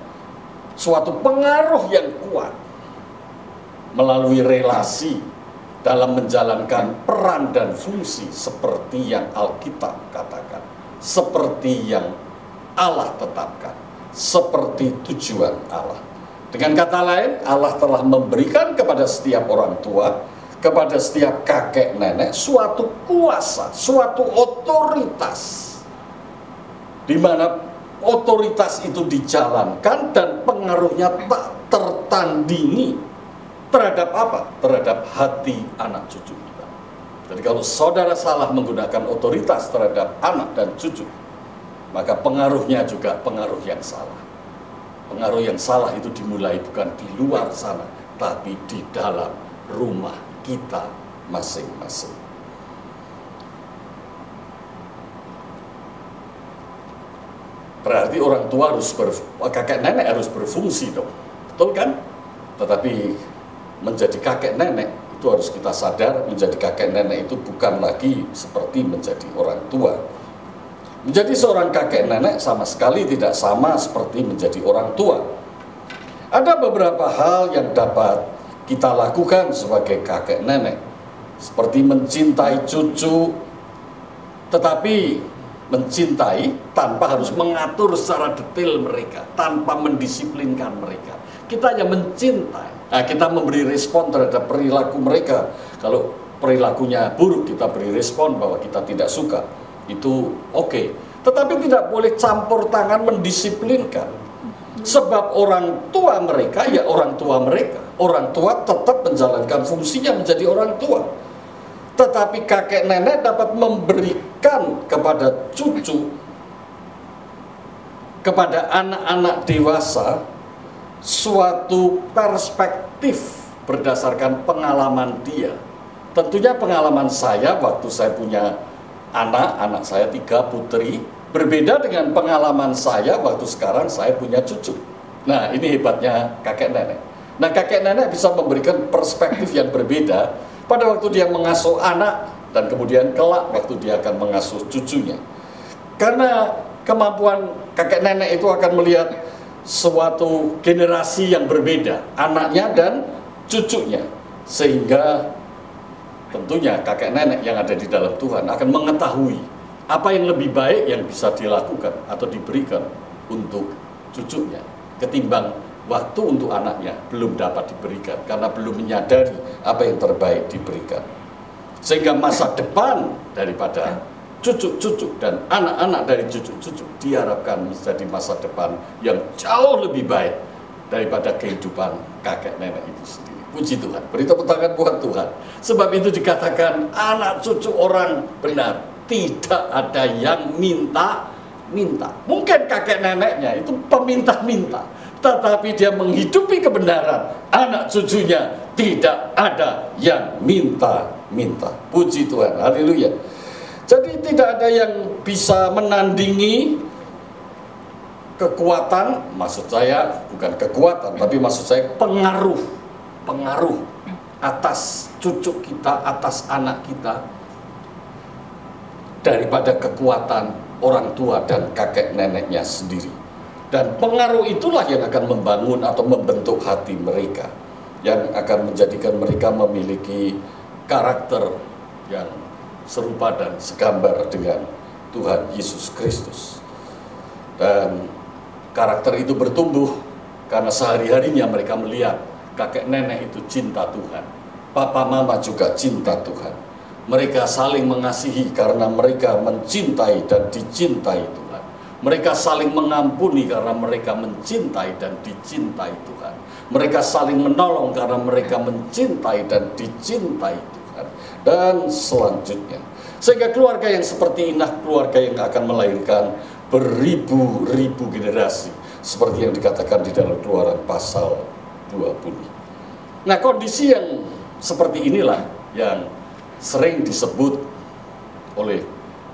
suatu pengaruh yang kuat melalui relasi dalam menjalankan peran dan fungsi seperti yang Alkitab katakan, seperti yang Allah tetapkan, seperti tujuan Allah. Dengan kata lain, Allah telah memberikan kepada setiap orang tua, kepada setiap kakek nenek suatu kuasa, suatu otoritas, di mana otoritas itu dijalankan dan pengaruhnya tak tertandingi terhadap apa? Terhadap hati anak cucu kita. Jadi kalau saudara salah menggunakan otoritas terhadap anak dan cucu, maka pengaruhnya juga pengaruh yang salah. Pengaruh yang salah itu dimulai bukan di luar sana, tapi di dalam rumah kita masing-masing. Berarti orang tua kakek nenek harus berfungsi dong, betul kan? Tetapi menjadi kakek nenek itu harus kita sadar, menjadi kakek nenek itu bukan lagi seperti menjadi orang tua. Menjadi seorang kakek nenek sama sekali tidak sama seperti menjadi orang tua. Ada beberapa hal yang dapat kita lakukan sebagai kakek nenek, seperti mencintai cucu, tetapi mencintai tanpa harus mengatur secara detail mereka, tanpa mendisiplinkan mereka. Kita hanya mencintai. Nah, kita memberi respon terhadap perilaku mereka. Kalau perilakunya buruk, kita beri respon bahwa kita tidak suka. Itu oke. Tetapi tidak boleh campur tangan mendisiplinkan. Sebab orang tua mereka, ya orang tua mereka. Orang tua tetap menjalankan fungsinya menjadi orang tua. Tetapi kakek nenek dapat memberikan kepada cucu, kepada anak-anak dewasa, suatu perspektif berdasarkan pengalaman dia. Tentunya pengalaman saya waktu saya punya anak saya 3 putri, berbeda dengan pengalaman saya waktu sekarang saya punya cucu. Nah, ini hebatnya kakek nenek. Nah, kakek nenek bisa memberikan perspektif yang berbeda pada waktu dia mengasuh anak dan kemudian kelak waktu dia akan mengasuh cucunya. Karena kemampuan kakek nenek itu akan melihat suatu generasi yang berbeda, anaknya dan cucunya, sehingga tentunya kakek nenek yang ada di dalam Tuhan akan mengetahui apa yang lebih baik yang bisa dilakukan atau diberikan untuk cucunya, ketimbang waktu untuk anaknya belum dapat diberikan karena belum menyadari apa yang terbaik diberikan. Sehingga masa depan daripada cucu-cucu dan anak-anak dari cucu-cucu diharapkan menjadi masa depan yang jauh lebih baik daripada kehidupan kakek nenek itu sendiri. Puji Tuhan, beri tepuk tangan buat Tuhan. Sebab itu dikatakan anak cucu orang benar tidak ada yang minta-minta. Mungkin kakek neneknya itu peminta-minta, tetapi dia menghidupi kebenaran. Anak cucunya tidak ada yang minta-minta. Puji Tuhan, haleluya. Jadi tidak ada yang bisa menandingi kekuatan, maksud saya bukan kekuatan, tapi maksud saya pengaruh atas cucu kita, atas anak kita daripada kekuatan orang tua dan kakek neneknya sendiri. Dan pengaruh itulah yang akan membangun atau membentuk hati mereka, yang akan menjadikan mereka memiliki karakter yang serupa dan segambar dengan Tuhan Yesus Kristus. Dan karakter itu bertumbuh karena sehari-harinya mereka melihat kakek nenek itu cinta Tuhan, papa mama juga cinta Tuhan. Mereka saling mengasihi karena mereka mencintai dan dicintai Tuhan. Mereka saling mengampuni karena mereka mencintai dan dicintai Tuhan. Mereka saling menolong karena mereka mencintai dan dicintai Tuhan. Dan selanjutnya, sehingga keluarga yang seperti ini, keluarga yang akan melahirkan beribu-ribu generasi, seperti yang dikatakan di dalam Keluaran pasal 20. Nah, kondisi yang seperti inilah yang sering disebut oleh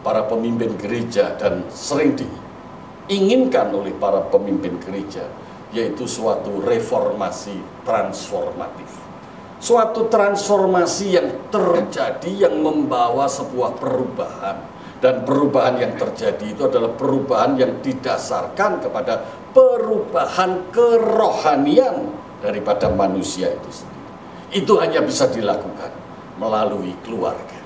para pemimpin gereja dan sering diinginkan oleh para pemimpin gereja, yaitu suatu reformasi transformatif. Suatu transformasi yang terjadi yang membawa sebuah perubahan. Dan perubahan yang terjadi itu adalah perubahan yang didasarkan kepada perubahan kerohanian daripada manusia itu sendiri. Itu hanya bisa dilakukan melalui keluarga.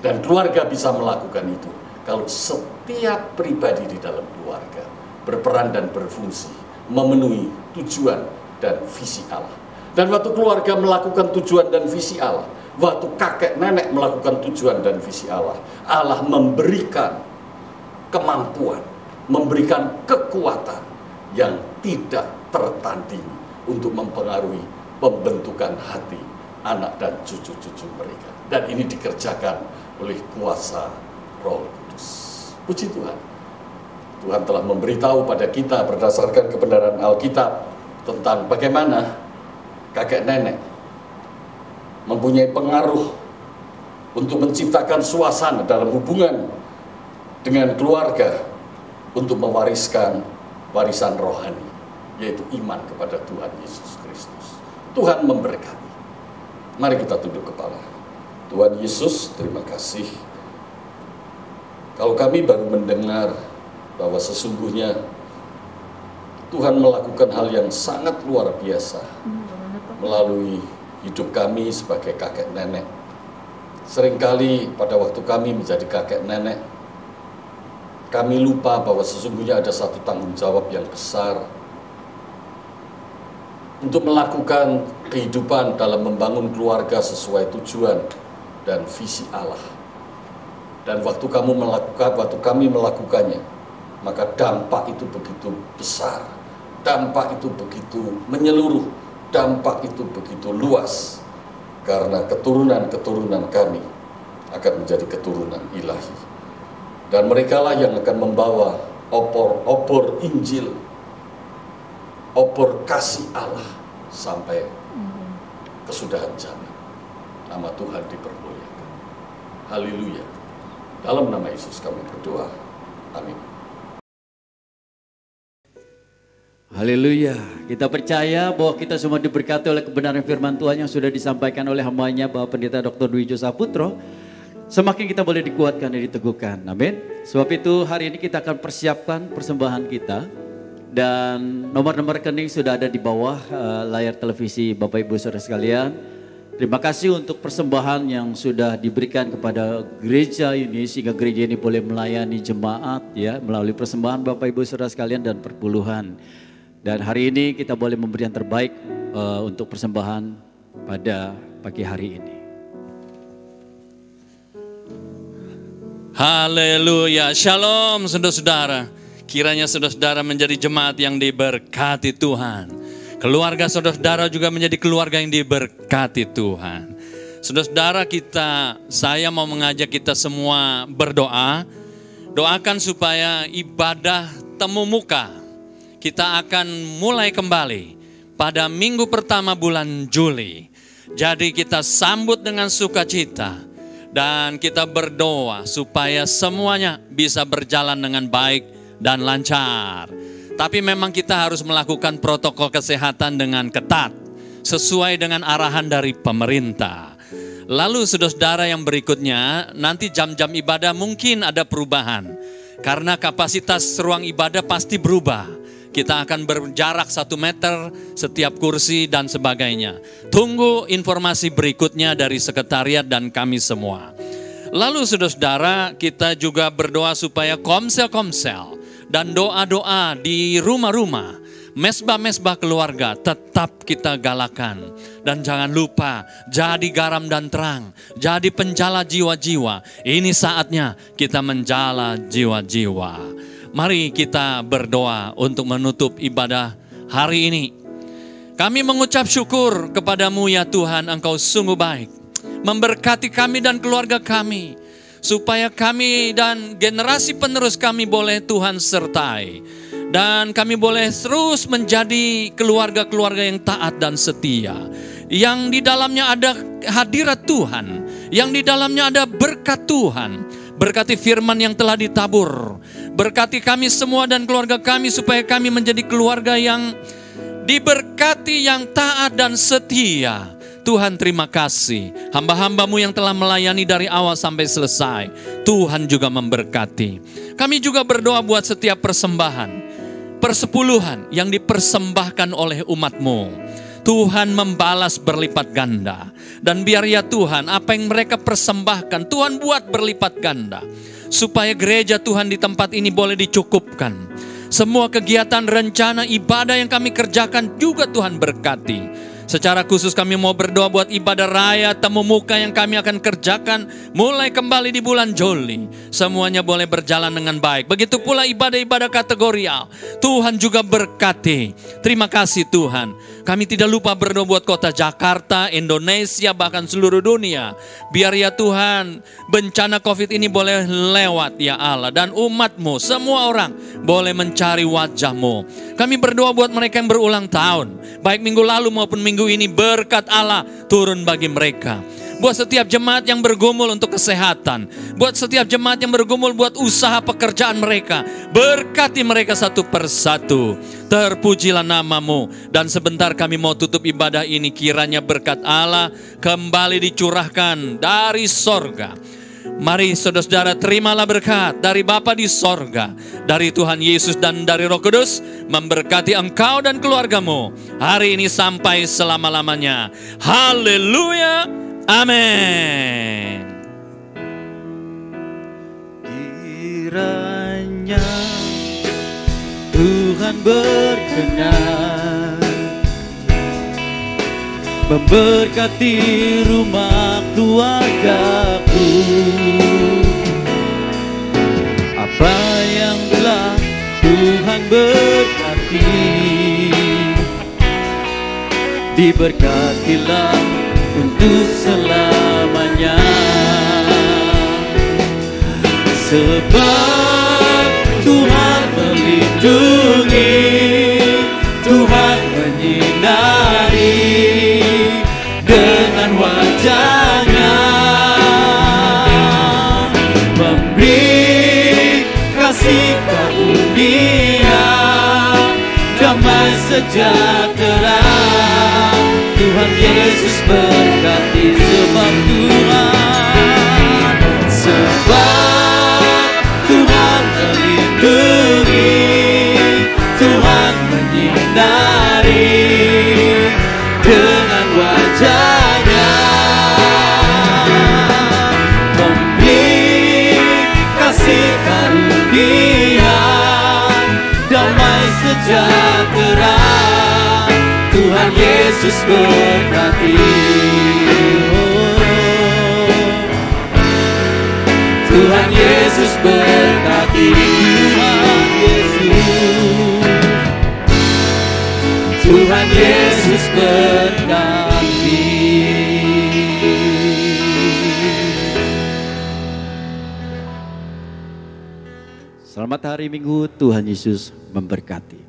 Dan keluarga bisa melakukan itu kalau setiap pribadi di dalam keluarga berperan dan berfungsi memenuhi tujuan dan visi Allah. Dan waktu keluarga melakukan tujuan dan visi Allah, waktu kakek nenek melakukan tujuan dan visi Allah, Allah memberikan kemampuan, memberikan kekuatan yang tidak tertandingi untuk mempengaruhi pembentukan hati anak dan cucu-cucu mereka. Dan ini dikerjakan oleh kuasa Roh Kudus. Puji Tuhan. Tuhan telah memberitahu pada kita berdasarkan kebenaran Alkitab tentang bagaimana kakek nenek mempunyai pengaruh untuk menciptakan suasana dalam hubungan dengan keluarga untuk mewariskan warisan rohani, yaitu iman kepada Tuhan Yesus Kristus. Tuhan memberkati. Mari kita tunduk kepala. Tuhan Yesus, terima kasih. Kalau kami baru mendengar bahwa sesungguhnya Tuhan melakukan hal yang sangat luar biasa melalui hidup kami sebagai kakek nenek. Seringkali pada waktu kami menjadi kakek nenek, kami lupa bahwa sesungguhnya ada satu tanggung jawab yang besar untuk melakukan kehidupan dalam membangun keluarga sesuai tujuan dan visi Allah. Dan waktu kami melakukannya, maka dampak itu begitu besar, dampak itu begitu menyeluruh, dampak itu begitu luas, karena keturunan-keturunan kami akan menjadi keturunan ilahi. Dan merekalah yang akan membawa obor Injil, obor kasih Allah sampai kesudahan zaman. Nama Tuhan dipermuliakan. Haleluya. Dalam nama Yesus kami berdoa. Amin.
Haleluya. Kita percaya bahwa kita semua diberkati oleh kebenaran firman Tuhan yang sudah disampaikan oleh hamba-Nya Bapak Pendeta Dr. Dwi Jo Saputro. Semakin kita boleh dikuatkan dan diteguhkan. Amin. Sebab itu hari ini kita akan persiapkan persembahan kita. Dan nomor-nomor rekening sudah ada di bawah layar televisi Bapak Ibu Saudara sekalian. Terima kasih untuk persembahan yang sudah diberikan kepada gereja ini sehingga gereja ini boleh melayani jemaat ya melalui persembahan Bapak Ibu Saudara sekalian dan perpuluhan. Dan hari ini kita boleh memberi yang terbaik untuk persembahan pada pagi hari ini.
Haleluya, shalom saudara-saudara. Kiranya saudara-saudara menjadi jemaat yang diberkati Tuhan. Keluarga saudara-saudara juga menjadi keluarga yang diberkati Tuhan. Saudara-saudara saya mau mengajak kita semua berdoa. Doakan supaya ibadah temu muka kita akan mulai kembali pada minggu pertama bulan Juli. Jadi kita sambut dengan sukacita dan kita berdoa supaya semuanya bisa berjalan dengan baik dan lancar. Tapi memang kita harus melakukan protokol kesehatan dengan ketat sesuai dengan arahan dari pemerintah. Lalu saudara-saudara yang berikutnya, nanti jam-jam ibadah mungkin ada perubahan. Karena kapasitas ruang ibadah pasti berubah. Kita akan berjarak 1 meter setiap kursi dan sebagainya. Tunggu informasi berikutnya dari sekretariat dan kami semua. Lalu saudara-saudara, kita juga berdoa supaya komsel-komsel dan doa-doa di rumah-rumah, mesbah-mesbah keluarga tetap kita galakan. Dan jangan lupa jadi garam dan terang, jadi penjala jiwa-jiwa. Ini saatnya kita menjala jiwa-jiwa. Mari kita berdoa untuk menutup ibadah hari ini. Kami mengucap syukur kepadamu ya Tuhan, Engkau sungguh baik. Memberkati kami dan keluarga kami. Supaya kami dan generasi penerus kami boleh Tuhan sertai. Dan kami boleh terus menjadi keluarga-keluarga yang taat dan setia. Yang di dalamnya ada hadirat Tuhan. Yang di dalamnya ada berkat Tuhan. Berkati firman yang telah ditabur. Berkati kami semua dan keluarga kami supaya kami menjadi keluarga yang diberkati, yang taat dan setia. Tuhan terima kasih, hamba-hambamu yang telah melayani dari awal sampai selesai. Tuhan juga memberkati. Kami juga berdoa buat setiap persembahan, persepuluhan yang dipersembahkan oleh umatmu. Tuhan membalas berlipat ganda. Dan biar ya Tuhan, apa yang mereka persembahkan, Tuhan buat berlipat ganda. Supaya gereja Tuhan di tempat ini boleh dicukupkan. Semua kegiatan rencana ibadah yang kami kerjakan juga Tuhan berkati. Secara khusus kami mau berdoa buat ibadah raya temu muka yang kami akan kerjakan mulai kembali di bulan Juli. Semuanya boleh berjalan dengan baik. Begitu pula ibadah-ibadah kategorial. Tuhan juga berkati. Terima kasih Tuhan. Kami tidak lupa berdoa buat kota Jakarta, Indonesia, bahkan seluruh dunia. Biar ya Tuhan, bencana COVID ini boleh lewat ya Allah. Dan umat-Mu, semua orang boleh mencari wajah-Mu. Kami berdoa buat mereka yang berulang tahun. Baik minggu lalu maupun minggu ini, berkat Allah turun bagi mereka. Buat setiap jemaat yang bergumul untuk kesehatan. Buat setiap jemaat yang bergumul buat usaha pekerjaan mereka. Berkati mereka satu persatu. Terpujilah nama-Mu. Dan sebentar kami mau tutup ibadah ini. Kiranya berkat Allah kembali dicurahkan dari sorga. Mari saudara-saudara, terimalah berkat dari Bapa di sorga, dari Tuhan Yesus dan dari Roh Kudus, memberkati engkau dan keluargamu hari ini sampai selama-lamanya. Haleluya, amin.
Kiranya Tuhan berkenan memberkati rumah keluargaku. Apa yang telah Tuhan berkati, diberkatilah untuk selamanya. Sebab Tuhan melindungi, Tuhan menyinari dengan wajah-Nya, memberi kasih karunia, damai sejahtera. Tuhan Yesus berkati, sebab Tuhan melindungi, Tuhan menyinari dengan wajah-Nya, memberi kasih karunia, damai sejahtera. Tuhan Yesus berkati. Tuhan Yesus berkati. Tuhan Yesus berkati. Selamat hari Minggu, Tuhan Yesus memberkati.